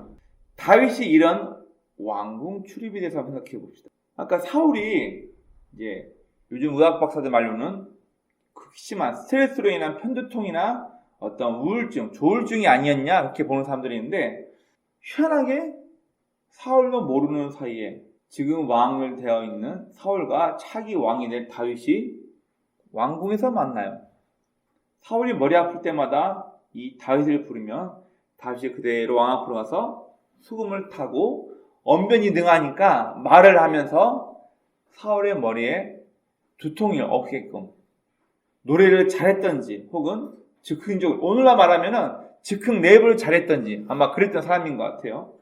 다윗이 이런 왕궁 출입에 대해서 생각해 봅시다. 아까 사울이 이제 요즘 의학 박사들 말로는 극심한 스트레스로 인한 편두통이나 어떤 우울증, 조울증이 아니었냐 이렇게 보는 사람들이 있는데 희한하게 사울도 모르는 사이에 지금 왕을 되어 있는 사울과 차기 왕이 될 다윗이 왕궁에서 만나요. 사울이 머리 아플 때마다 이 다윗을 부르면 다윗이 그대로 왕 앞으로 가서 수금을 타고 언변이 능하니까 말을 하면서 사울의 머리에 두통이 없게끔 노래를 잘했던지 혹은 즉흥적으로 오늘날 말하면은 즉흥 랩을 잘했던지 아마 그랬던 사람인 것 같아요.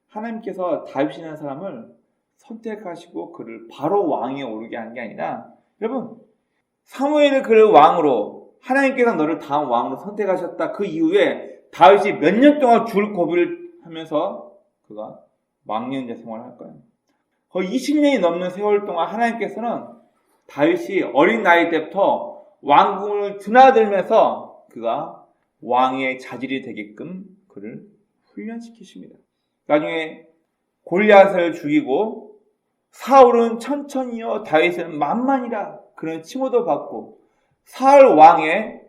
하나님께서 다윗이라는 사람을 선택하시고 그를 바로 왕에 오르게 한 게 아니라 여러분 사무엘을 그를 왕으로 하나님께서 너를 다음 왕으로 선택하셨다. 그 이후에 다윗이 몇 년 동안 줄 고비를 하면서 그가 망령자 생활을 할 거예요. 거의 20년이 넘는 세월 동안 하나님께서는 다윗이 어린 나이 때부터 왕궁을 드나들면서 그가 왕의 자질이 되게끔 그를 훈련시키십니다. 나중에 골리앗을 죽이고 사울은 천천히요 다윗은 만만이라 그런 칭호도 받고 사울 왕의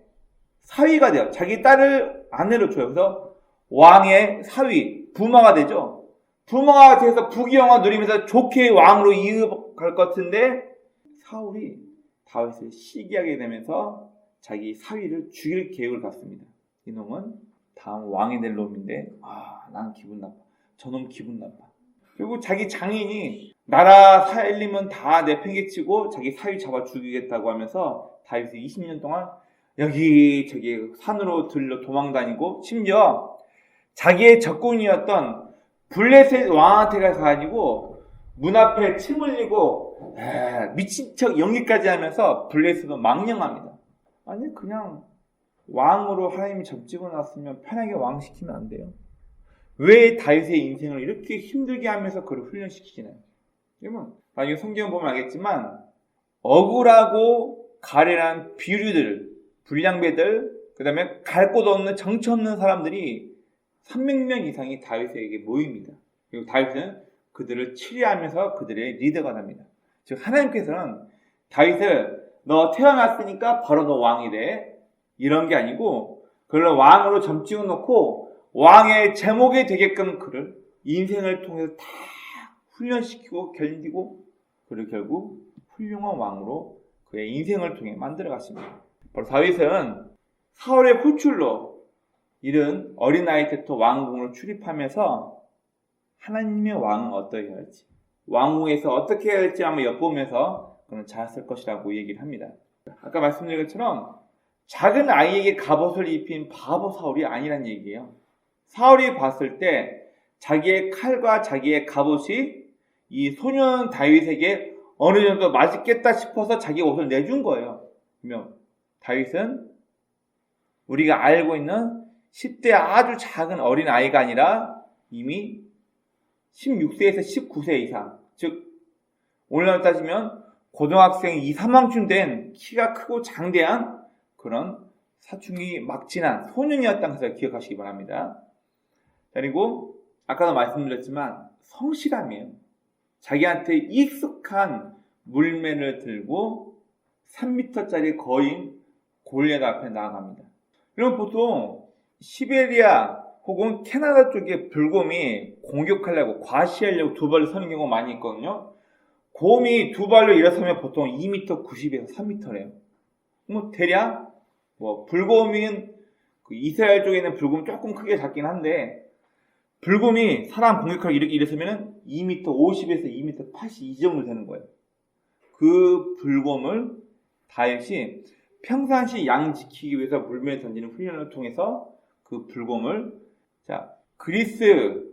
사위가 돼요. 자기 딸을 아내로 줘요. 그래서 왕의 사위, 부마가 되죠. 부마가 돼서 부귀영화 누리면서 좋게 왕으로 이어갈 것 같은데 사울이 다윗을 시기하게 되면서 자기 사위를 죽일 계획을 갖습니다. 이놈은 다음 왕이 될 놈인데 난 기분 나빠. 저놈 기분 나빠. 그리고 자기 장인이 나라 살림은 다 내팽개치고 자기 사위 잡아 죽이겠다고 하면서 다윗이 20년 동안 여기저기 산으로 들려 도망다니고 심지어 자기의 적군이었던 블레셋 왕한테 가가지고 문 앞에 침 흘리고 미친 척 연기까지 하면서 블레셋을 망령합니다. 아니 그냥 왕으로 하나님이 점찍어 놨으면 편하게 왕 시키면 안 돼요? 왜 다윗의 인생을 이렇게 힘들게 하면서 그를 훈련시키시나요? 여러분 나중에 성경 보면 알겠지만 억울하고 가련한 비류들, 불량배들, 그 다음에 갈 곳 없는 정처 없는 사람들이 300명 이상이 다윗에게 모입니다. 그리고 다윗은 그들을 치리하면서 그들의 리더가 됩니다. 즉 하나님께서는 다윗을 너 태어났으니까 바로 너 왕이 돼 이런 게 아니고 그를 왕으로 점찍어 놓고 왕의 제목이 되게끔 그를 인생을 통해서 다 훈련시키고 견디고 그를 결국 훌륭한 왕으로 그의 인생을 통해 만들어 갔습니다. 바로 다윗은 사울의 호출로 이른 어린 나이 때부터 왕궁으로 출입하면서 하나님의 왕은 어떻게 해야 할지 왕궁에서 어떻게 해야 할지 한번 엿보면서 그는 잘했을 것이라고 얘기를 합니다. 아까 말씀드린 것처럼 작은 아이에게 갑옷을 입힌 바보 사울이 아니란 얘기예요. 사울이 봤을 때 자기의 칼과 자기의 갑옷이 이 소년 다윗에게 어느 정도 맞겠다 싶어서 자기 옷을 내준 거예요. 그러면 다윗은 우리가 알고 있는 10대 아주 작은 어린 아이가 아니라 이미 16세에서 19세 이상, 즉 오늘날 따지면 고등학생 2, 3학년 된 키가 크고 장대한 그런 사춘기 막 지난 소년이었다는 것을 기억하시기 바랍니다. 그리고 아까도 말씀드렸지만 성실함이에요. 자기한테 익숙한 물맨을 들고 3m짜리 거인 골리앗 앞에 나아갑니다. 그럼 보통 시베리아 혹은 캐나다 쪽에 불곰이 공격하려고 과시하려고 두 발로 서는 경우가 많이 있거든요. 곰이 두 발로 일어서면 보통 2m 90에서 3m래요. 뭐 대략 불곰인 그 이스라엘 쪽에 있는 불곰 조금 크게 작긴 한데 불곰이 사람 공격하고 이렇게 일어서면 2m 50에서 2m 80 이 정도 되는 거예요. 그 불곰을 다윗이 평상시 양 지키기 위해서 물매에 던지는 훈련을 통해서 그 불곰을 그리스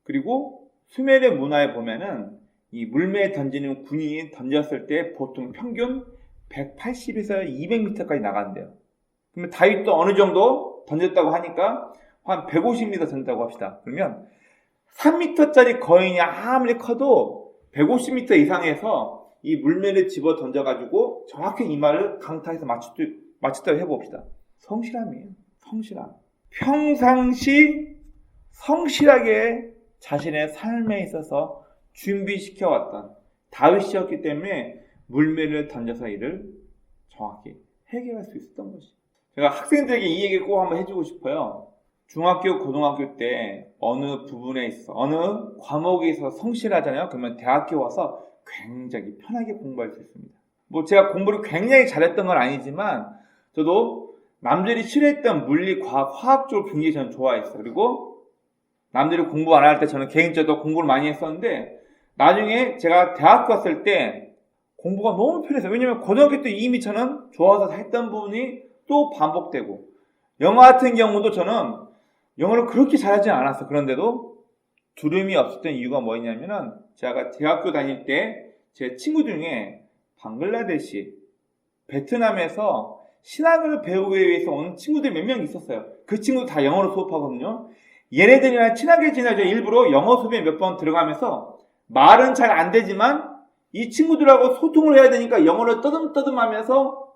그리고 수메르 문화에 보면은 이 물매에 던지는 군인이 던졌을 때 보통 평균 180에서 200m까지 나간대요. 그러면 다윗도 어느 정도 던졌다고 하니까 한 150m 던졌다고 합시다. 그러면 3m짜리 거인이 아무리 커도 150m 이상에서 이 물매를 집어 던져가지고 정확히 이마를 강타해서 맞췄다고 해봅시다. 성실함이에요. 성실함. 평상시 성실하게 자신의 삶에 있어서 준비시켜왔던 다윗이었기 때문에 물매를 던져서 이를 정확히 해결할 수 있었던 것이. 제가 학생들에게 이 얘기를 꼭 한번 해주고 싶어요. 중학교, 고등학교 때 어느 부분에 있어, 어느 과목에 있어서 성실하잖아요. 그러면 대학교 와서 굉장히 편하게 공부할 수 있습니다. 제가 공부를 굉장히 잘했던 건 아니지만 저도 남들이 싫어했던 물리, 과학, 화학 쪽을 굉장히 저는 좋아했어요. 그리고 남들이 공부 안 할 때 저는 개인적으로 공부를 많이 했었는데 나중에 제가 대학교 갔을 때 공부가 너무 편했어요. 왜냐면 고등학교 때 이미 저는 좋아서 했던 부분이 또 반복되고 영어 같은 경우도 저는 영어를 그렇게 잘하지 않았어요. 그런데도 두려움이 없었던 이유가 뭐였냐면은 제가 대학교 다닐 때 제 친구 중에 방글라데시, 베트남에서 신학을 배우기 위해서 온 친구들이 몇 명 있었어요. 그 친구들 다 영어로 수업하거든요. 얘네들이랑 친하게 지내서 일부러 영어 수업에 몇 번 들어가면서 말은 잘 안 되지만 이 친구들하고 소통을 해야 되니까 영어를 떠듬떠듬하면서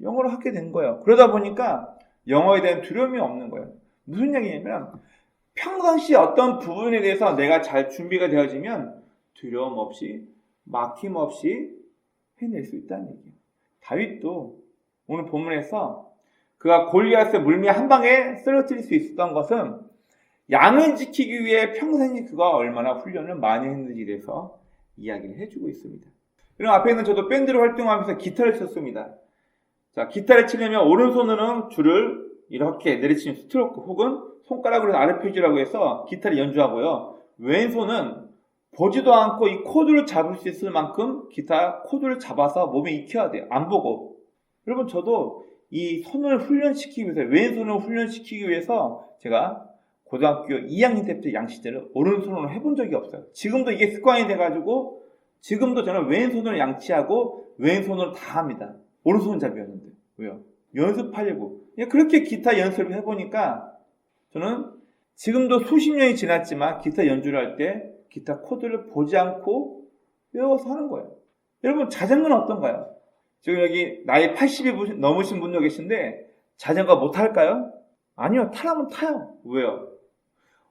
영어를 하게 된 거예요. 그러다 보니까 영어에 대한 두려움이 없는 거예요. 무슨 얘기냐면 평상시 어떤 부분에 대해서 내가 잘 준비가 되어지면 두려움 없이 막힘 없이 해낼 수 있다는 얘기예요. 다윗도 오늘 본문에서 그가 골리앗의 물매 한 방에 쓰러뜨릴 수 있었던 것은 양을 지키기 위해 평생이 그가 얼마나 훈련을 많이 했는지에 대해서 이야기를 해주고 있습니다. 그럼 앞에 있는 저도 밴드로 활동하면서 기타를 쳤습니다. 자, 기타를 치려면 오른손으로는 줄을 이렇게 내리치는 스트로크 혹은 손가락으로 아르페지오라고 해서 기타를 연주하고요. 왼손은 보지도 않고 이 코드를 잡을 수 있을 만큼 기타 코드를 잡아서 몸에 익혀야 돼요. 안 보고. 여러분 저도 이 손을 훈련시키기 위해서 왼손을 훈련시키기 위해서 제가 고등학교 2학년 때부터 양치질을 오른손으로 해본 적이 없어요. 지금도 이게 습관이 돼가지고 지금도 저는 왼손으로 양치하고 왼손으로 다 합니다. 오른손잡이였는데. 왜요? 연습하려고. 그렇게 기타 연습을 해보니까 저는 지금도 수십 년이 지났지만 기타 연주를 할 때 기타 코드를 보지 않고 외워서 하는 거예요. 여러분 자전거는 어떤가요? 지금 여기 나이 80이 넘으신 분도 계신데 자전거 못 탈까요? 아니요. 타라면 타요. 왜요?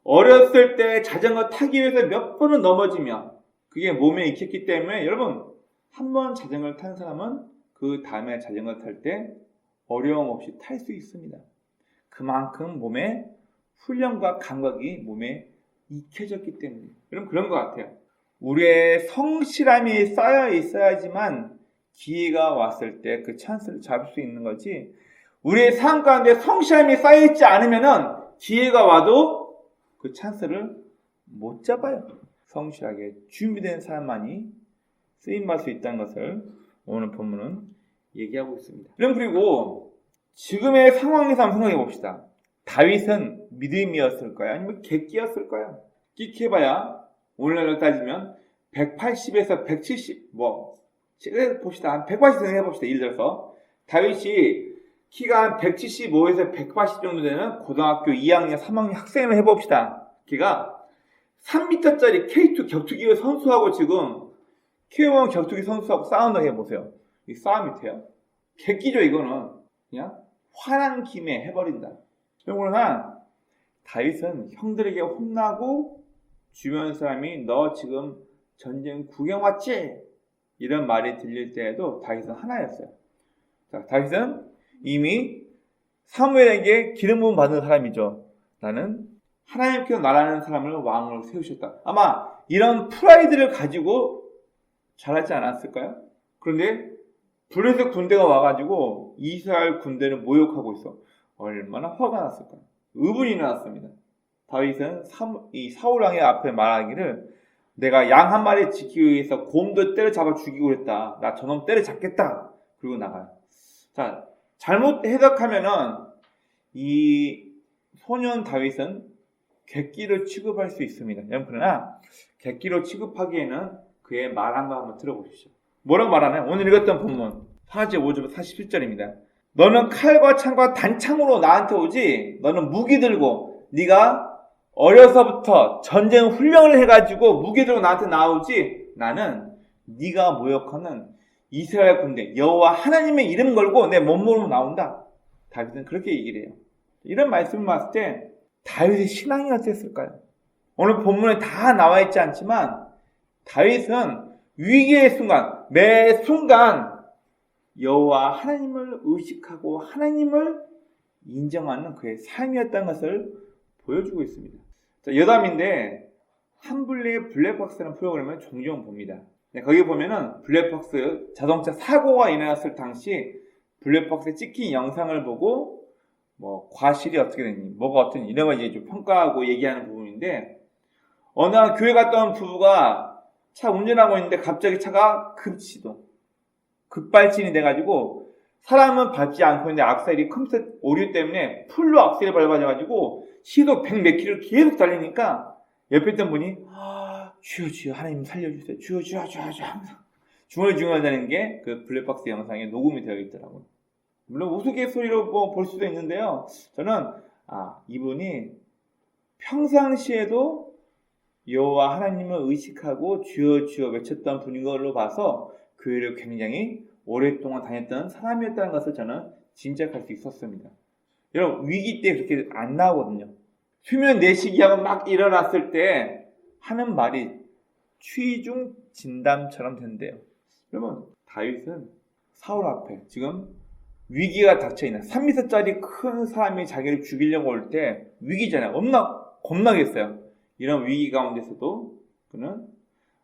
어렸을 때 자전거 타기 위해서 몇 번은 넘어지면 그게 몸에 익혔기 때문에 여러분 한 번 자전거를 탄 사람은 그 다음에 자전거 탈 때 어려움 없이 탈 수 있습니다. 그만큼 몸에 훈련과 감각이 몸에 익혀졌기 때문에 여러분 그런 것 같아요. 우리의 성실함이 쌓여 있어야지만 기회가 왔을 때 그 찬스를 잡을 수 있는 거지 우리의 삶 가운데 성실함이 쌓여 있지 않으면은 기회가 와도 그 찬스를 못 잡아요. 성실하게 준비된 사람만이 쓰임받을 수 있다는 것을 오늘 본문은 얘기하고 있습니다. 그리고 지금의 상황에서 한번 생각해 봅시다. 다윗은 믿음이었을까요? 아니면 객기였을까요? 끼케봐야 오늘날로 따지면 180에서 170 봅시다. 한 180 해봅시다. 예를 들어서 다윗이 키가 한 175에서 180 정도 되는 고등학교 2학년, 3학년 학생을 해봅시다. 걔가 3m짜리 K2 격투기 선수하고 지금 K1 격투기 선수하고 싸운다고 해보세요. 이 싸움이 돼요? 객기죠, 이거는. 그냥 화난 김에 해버린다. 그러나 다윗은 형들에게 혼나고 주변 사람이 너 지금 전쟁 구경 왔지? 이런 말이 들릴 때에도 다윗은 하나였어요. 자, 다윗은 이미 사무엘에게 기름 부음 받은 사람이죠. 나는 하나님께서 나라는 사람을 왕으로 세우셨다. 아마 이런 프라이드를 가지고 잘하지 않았을까요? 그런데 블레셋 군대가 와가지고 이스라엘 군대를 모욕하고 있어. 얼마나 화가 났을까요? 의분이 났습니다. 다윗은 이 사울 왕의 앞에 말하기를 내가 양 한 마리 지키기 위해서 곰도 때려잡아 죽이고 그랬다. 나 저놈 때려잡겠다. 그리고 나가요. 자, 잘못 해석하면은 이 소년 다윗은 객기로 취급할 수 있습니다. 그러나 객기로 취급하기에는 그의 말한 거 한번 들어보십시오. 뭐라고 말하나요? 오늘 읽었던 본문 4제 5절 47절입니다. 너는 칼과 창과 단창으로 나한테 오지 너는 무기 들고 네가 어려서부터 전쟁 훈련을 해가지고 무기 들고 나한테 나오지 나는 네가 모욕하는 이스라엘 군대 여호와 하나님의 이름 걸고 내 몸으로 나온다. 다윗은 그렇게 얘기를 해요. 이런 말씀을 봤을 때 다윗의 신앙이 어땠을까요? 오늘 본문에 다 나와 있지 않지만 다윗은 위기의 순간 매 순간 여호와 하나님을 의식하고 하나님을 인정하는 그의 삶이었다는 것을 보여주고 있습니다. 자, 여담인데 한블리의 블랙박스라는 프로그램을 종종 봅니다. 거기 보면은 블랙박스 자동차 사고가 일어났을 당시 블랙박스에 찍힌 영상을 보고 과실이 어떻게 됐니 뭐가 어떻니 이런 걸 이제 좀 평가하고 얘기하는 부분인데 어느 한 교회 갔다 온 부부가 차 운전하고 있는데 갑자기 차가 급시동 급발진이 돼가지고 사람은 밟지 않고 있는데 악셀이 컴퓨터 오류 때문에 풀로 악셀을 밟아져가지고 시속 100몇 킬로 계속 달리니까 옆에 있던 분이 주여 주여 하나님 살려주세요. 주여 주여 주여 주여 하면서 중얼중얼대는 게 그 블랙박스 영상에 녹음이 되어 있더라고요. 물론 우스갯소리로 볼 수도 있는데요. 저는 이분이 평상시에도 여호와 하나님을 의식하고 주여 주여 외쳤던 분인 걸로 봐서 교회를 굉장히 오랫동안 다녔던 사람이었다는 것을 저는 짐작할 수 있었습니다. 여러분 위기 때 그렇게 안 나오거든요. 수면 내시기하고 막 일어났을 때 하는 말이 취중 진담처럼 된대요. 여러분 다윗은 사울 앞에 지금 위기가 닥쳐있는 3m짜리 큰 사람이 자기를 죽이려고 올 때 위기잖아요. 겁나겠어요. 이런 위기 가운데서도 그는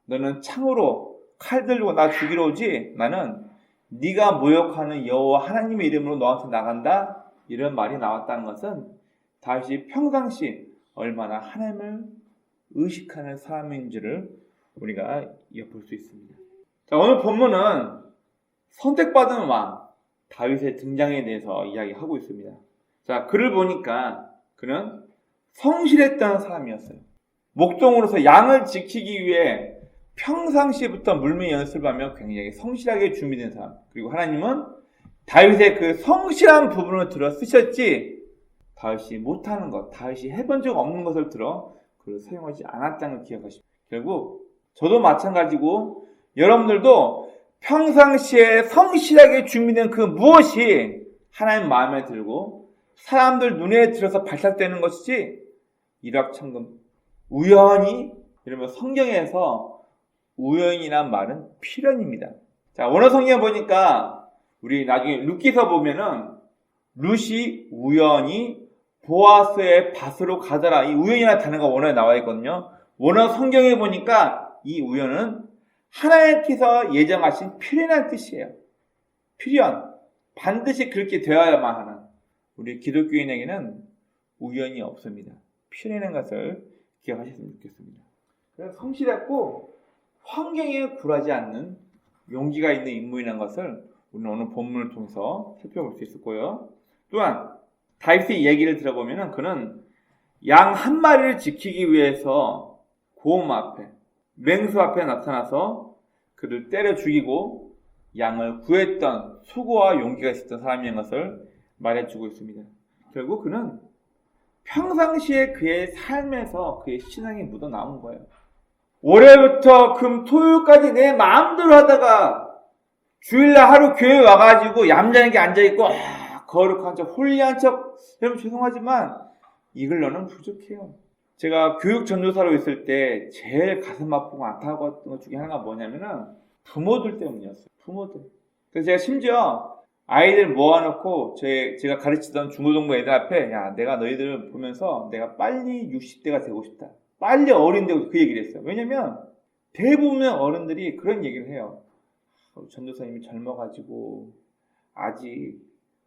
너는 창으로 칼 들고 나 죽이러 오지 나는 네가 모욕하는 여호와 하나님의 이름으로 너한테 나간다 이런 말이 나왔다는 것은 다윗이 평상시 얼마나 하나님을 의식하는 사람인지를 우리가 엿볼 수 있습니다. 자, 오늘 본문은 선택받은 왕 다윗의 등장에 대해서 이야기하고 있습니다. 자, 그를 보니까 그는 성실했던 사람이었어요. 목동으로서 양을 지키기 위해 평상시부터 물매 연습하며 굉장히 성실하게 준비된 사람. 그리고 하나님은 다윗의 그 성실한 부분을 들어 쓰셨지 다윗이 못하는 것, 다윗이 해본 적 없는 것을 들어 그를 사용하지 않았다는 걸 기억하십시오. 결국 저도 마찬가지고 여러분들도 평상시에 성실하게 준비된 그 무엇이 하나님 마음에 들고 사람들 눈에 들어서 발탁되는 것이지 일확천금 우연히 이러면 성경에서 우연이란 말은 필연입니다. 자, 원어 성경 보니까 우리 나중에 룻기서 보면은 룻이 우연히 보아스의 밭으로 가더라. 이 우연이라는 단어가 원어에 나와 있거든요. 원어 성경에 보니까 이 우연은 하나님께서 예정하신 필연한 뜻이에요. 필연. 반드시 그렇게 되어야만 하는 우리 기독교인에게는 우연이 없습니다. 필연한 것을 기억하셨으면 좋겠습니다. 그래서 성실했고 환경에 굴하지 않는 용기가 있는 인물이라는 것을 우리는 오늘 본문을 통해서 살펴볼 수 있을 거예요. 또한 다윗의 얘기를 들어보면 그는 양 한 마리를 지키기 위해서 곰 앞에, 맹수 앞에 나타나서 그를 때려 죽이고 양을 구했던 수고와 용기가 있었던 사람인 것을 말해주고 있습니다. 결국 그는 평상시에 그의 삶에서 그의 신앙이 묻어나온 거예요. 월요일부터 금, 토요일까지 내 마음대로 하다가 주일날 하루 교회 와가지고 얌전하게 앉아있고 거룩한 척, 홀리한 척. 여러분 죄송하지만 이걸로는 부족해요. 제가 교육 전도사로 있을 때 제일 가슴 아프고 안타까웠던 것 중에 하나가 뭐냐면은 부모들 때문이었어요. 부모들. 그래서 제가 심지어 아이들 모아놓고 제가 가르치던 중고등부 애들 앞에 야 내가 너희들을 보면서 내가 빨리 60대가 되고 싶다. 빨리 어른 되고 그 얘기를 했어요. 왜냐면 대부분의 어른들이 그런 얘기를 해요. 전도사님이 젊어가지고 아직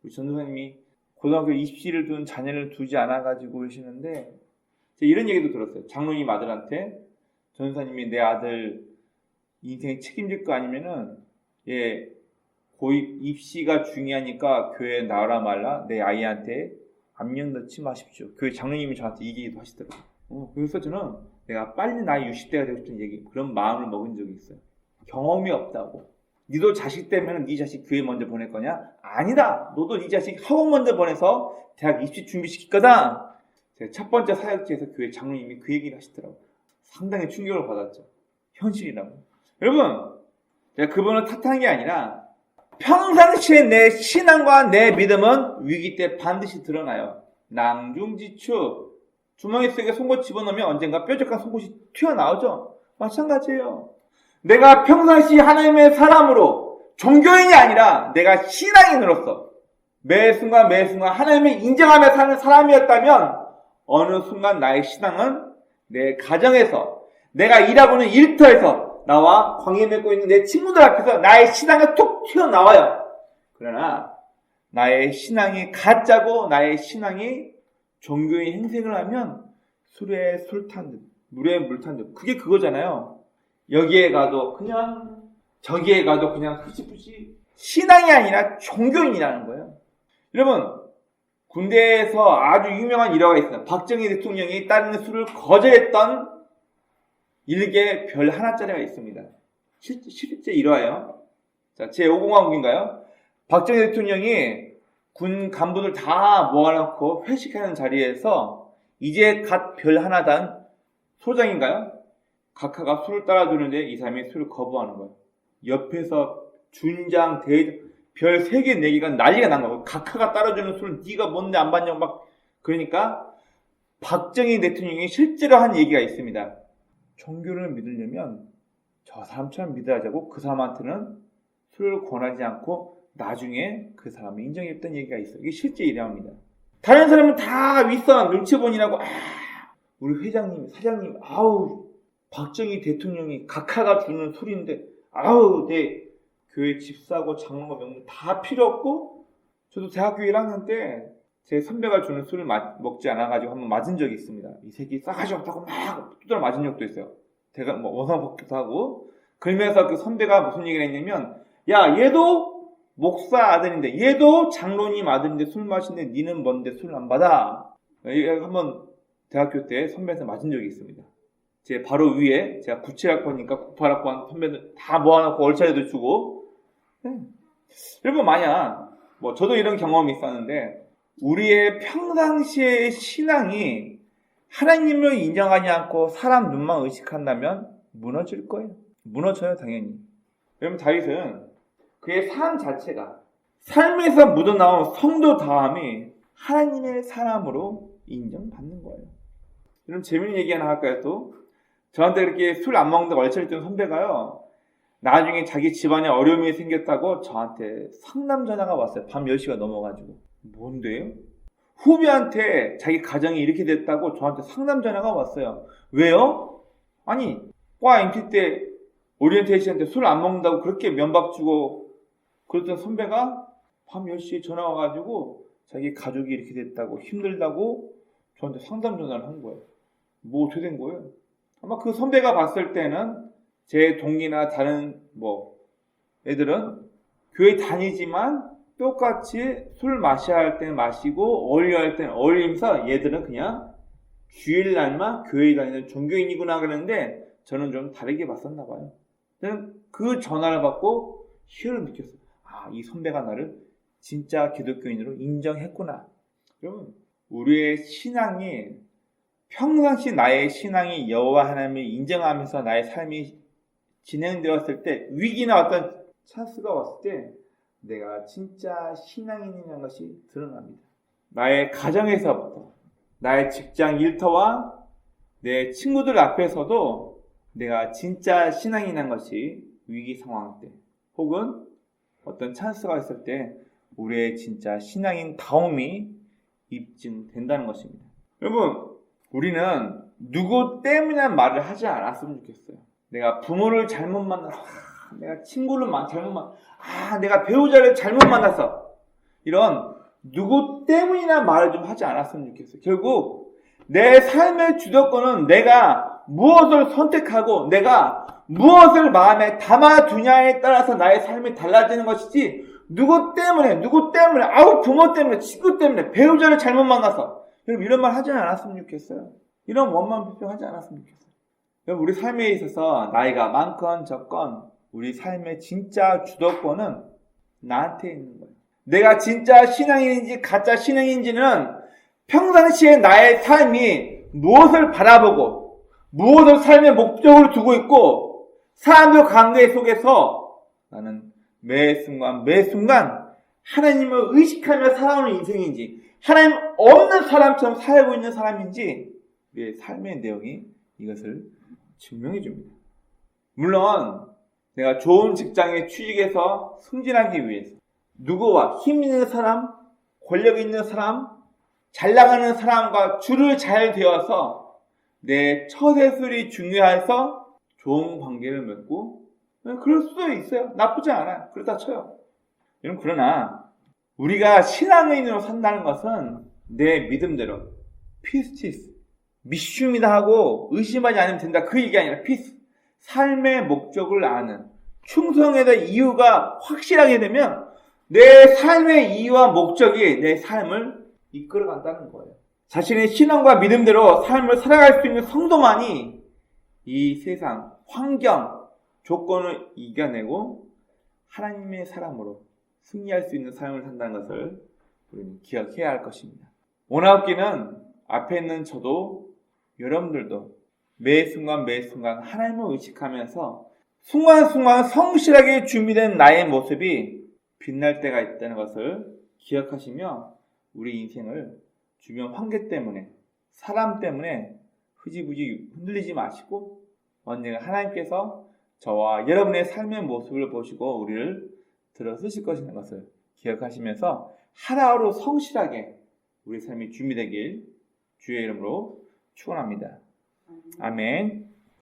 우리 전도사님이 고등학교 입시를 둔 자녀를 두지 않아가지고 그러시는데 제가 이런 얘기도 들었어요. 장로님 아들한테 전도사님이 내 아들 인생 책임질 거 아니면은 고입 입시가 중요하니까 교회에 나와라 말라 내 아이한테 압력 넣지 마십시오. 교회 장로님이 저한테 이 얘기도 하시더라고요. 그래서 저는 내가 빨리 나이 60대가 되고 싶은 얘기 그런 마음을 먹은 적이 있어요. 경험이 없다고. 니도 자식 때문에 네 자식 교회 먼저 보낼 거냐? 아니다. 너도 네 자식 학원 먼저 보내서 대학 입시 준비시킬 거다. 제가 첫 번째 사역지에서 교회 장로님이 그 얘기를 하시더라고요. 상당히 충격을 받았죠. 현실이라고. 여러분, 제가 그분을 탓하는 게 아니라 평상시에 내 신앙과 내 믿음은 위기 때 반드시 드러나요. 낭중지추. 주머니 속에 송곳 집어넣으면 언젠가 뾰족한 송곳이 튀어나오죠. 마찬가지예요. 내가 평상시 하나님의 사람으로 종교인이 아니라 내가 신앙인으로서 매 순간 하나님을 인정하며 사는 사람이었다면 어느 순간 나의 신앙은 내 가정에서 내가 일하고 있는 일터에서 나와 관계 맺고 있는 내 친구들 앞에서 나의 신앙이 툭 튀어나와요. 그러나 나의 신앙이 가짜고 나의 신앙이 종교인 행색을 하면 술에 술 탄 듯, 물에 물 탄 듯. 그게 그거잖아요. 여기에 가도 그냥 저기에 가도 그냥 흐지부지 신앙이 아니라 종교인이라는 거예요. 여러분 군대에서 아주 유명한 일화가 있어요. 박정희 대통령이 따르는 술을 거절했던 일개 별 하나짜리가 있습니다. 실제 일화예요. 자, 제5공화국인가요? 박정희 대통령이 군 간부들 다 모아놓고 회식하는 자리에서 이제 갓 별 하나 단 소장인가요? 각하가 술을 따라주는데 이 사람이 술을 거부하는 거예요. 옆에서 준장, 대장, 별 3개, 4개가 난리가 난 거예요. 각하가 따라주는 술을 네가 뭔데 안 받냐고 막. 그러니까 박정희 대통령이 실제로 한 얘기가 있습니다. 종교를 믿으려면 저 사람처럼 믿어야자고 그 사람한테는 술을 권하지 않고 나중에 그 사람이 인정했던 얘기가 있어요. 이게 실제 일화입니다. 다른 사람은 다 윗선 눈치 보니라고 우리 회장님, 사장님, 박정희 대통령이 각하가 주는 술인데 내 교회 집사고 장로고 명문 다 필요 없고 저도 대학교 1학년 때 제 선배가 주는 술을 먹지 않아가지고 한번 맞은 적이 있습니다. 이 새끼 싸가지 없다고 막 두드려 맞은 적도 있어요. 제가 원상복귀도 하고 그러면서 그 선배가 무슨 얘기를 했냐면 야 얘도 목사 아들인데 얘도 장로님 아들인데 술 마시는데 니는 뭔데 술 안 받아. 한번 대학교 때 선배한테 맞은 적이 있습니다. 제 바로 위에 제가 97학번이니까 98학번 선배들 다 모아놓고 얼차려도 주고. 여러분 만약 저도 이런 경험이 있었는데 우리의 평상시의 신앙이 하나님을 인정하지 않고 사람 눈만 의식한다면 무너질 거예요. 무너져요 당연히. 여러분 다윗은 그의 삶 자체가 삶에서 묻어나온 성도 다음이 하나님의 사람으로 인정받는 거예요. 여러분 재밌는 얘기 하나 할까요 또? 저한테 그렇게 술 안 먹는다고 얼차렸던 선배가요. 나중에 자기 집안에 어려움이 생겼다고 저한테 상담 전화가 왔어요. 밤 10시가 넘어가지고. 뭔데요? 후배한테 자기 가정이 이렇게 됐다고 저한테 상담 전화가 왔어요. 왜요? 아니 과 MT 때 오리엔테이션 때 술 안 먹는다고 그렇게 면박 주고 그랬던 선배가 밤 10시에 전화 와가지고 자기 가족이 이렇게 됐다고 힘들다고 저한테 상담 전화를 한 거예요. 뭐 어떻게 된 거예요? 아마 그 선배가 봤을 때는 제 동기나 다른 애들은 교회 다니지만 똑같이 술 마셔야 할 때는 마시고 어울려야 할 때는 어울리면서 얘들은 그냥 주일날만 교회 다니는 종교인이구나 그러는데 저는 좀 다르게 봤었나 봐요. 저는 그 전화를 받고 희열을 느꼈어요. 아, 이 선배가 나를 진짜 기독교인으로 인정했구나. 여러분, 우리의 신앙이 평상시 나의 신앙이 여호와 하나님을 인정하면서 나의 삶이 진행되었을 때, 위기나 어떤 찬스가 왔을 때 내가 진짜 신앙인이라는 것이 드러납니다. 나의 가정에서부터, 나의 직장 일터와 내 친구들 앞에서도 내가 진짜 신앙인이라는 것이 위기 상황 때, 혹은 어떤 찬스가 있을 때 우리의 진짜 신앙인 다움이 입증된다는 것입니다. 여러분, 우리는 누구 때문에 말을 하지 않았으면 좋겠어요. 내가 부모를 잘못 만났어. 내가 친구를 잘못 만났어. 내가 배우자를 잘못 만났어. 이런 누구 때문이나 말을 좀 하지 않았으면 좋겠어요. 결국 내 삶의 주도권은 내가 무엇을 선택하고 내가 무엇을 마음에 담아두냐에 따라서 나의 삶이 달라지는 것이지, 누구 때문에, 부모 때문에, 친구 때문에, 배우자를 잘못 만나서, 여러분 이런 말 하지 않았으면 좋겠어요. 이런 원망 비평하지 않았으면 좋겠어요. 여러분, 우리 삶에 있어서 나이가 많건 적건 우리 삶의 진짜 주도권은 나한테 있는 거예요. 내가 진짜 신앙인인지 가짜 신앙인지는 평상시에 나의 삶이 무엇을 바라보고 무엇을 삶의 목적으로 두고 있고 사람들 관계 속에서 나는 매 순간 하나님을 의식하며 살아오는 인생인지, 하나님 없는 사람처럼 살고 있는 사람인지 우리의 삶의 내용이 이것을 증명해 줍니다. 물론 내가 좋은 직장에 취직해서 승진하기 위해서 누구와 힘 있는 사람, 권력 있는 사람, 잘 나가는 사람과 줄을 잘 되어서 내 처세술이 중요해서 좋은 관계를 맺고, 그럴 수도 있어요. 나쁘지 않아요. 그렇다 쳐요. 여러분, 그러나 우리가 신앙인으로 산다는 것은 내 믿음대로 피스티스, 미슈입니다 하고 의심하지 않으면 된다, 그 얘기 아니라 피스, 삶의 목적을 아는, 충성에 대한 이유가 확실하게 되면 내 삶의 이유와 목적이 내 삶을 이끌어간다는 거예요. 자신의 신앙과 믿음대로 삶을 살아갈 수 있는 성도만이 이 세상, 환경, 조건을 이겨내고 하나님의 사람으로 승리할 수 있는 삶을 산다는 것을 우리는 기억해야 할 것입니다. 오나웃기는 앞에 있는 저도 여러분들도 매 순간 하나님을 의식하면서 순간순간 성실하게 준비된 나의 모습이 빛날 때가 있다는 것을 기억하시며 우리 인생을 주변 환경 때문에, 사람 때문에 흐지부지 흔들리지 마시고 언젠가 하나님께서 저와 여러분의 삶의 모습을 보시고 우리를 들어서실 것이라는 것을 기억하시면서 하루하루 성실하게 우리 삶이 준비되길 주의 이름으로 축원합니다. 아멘.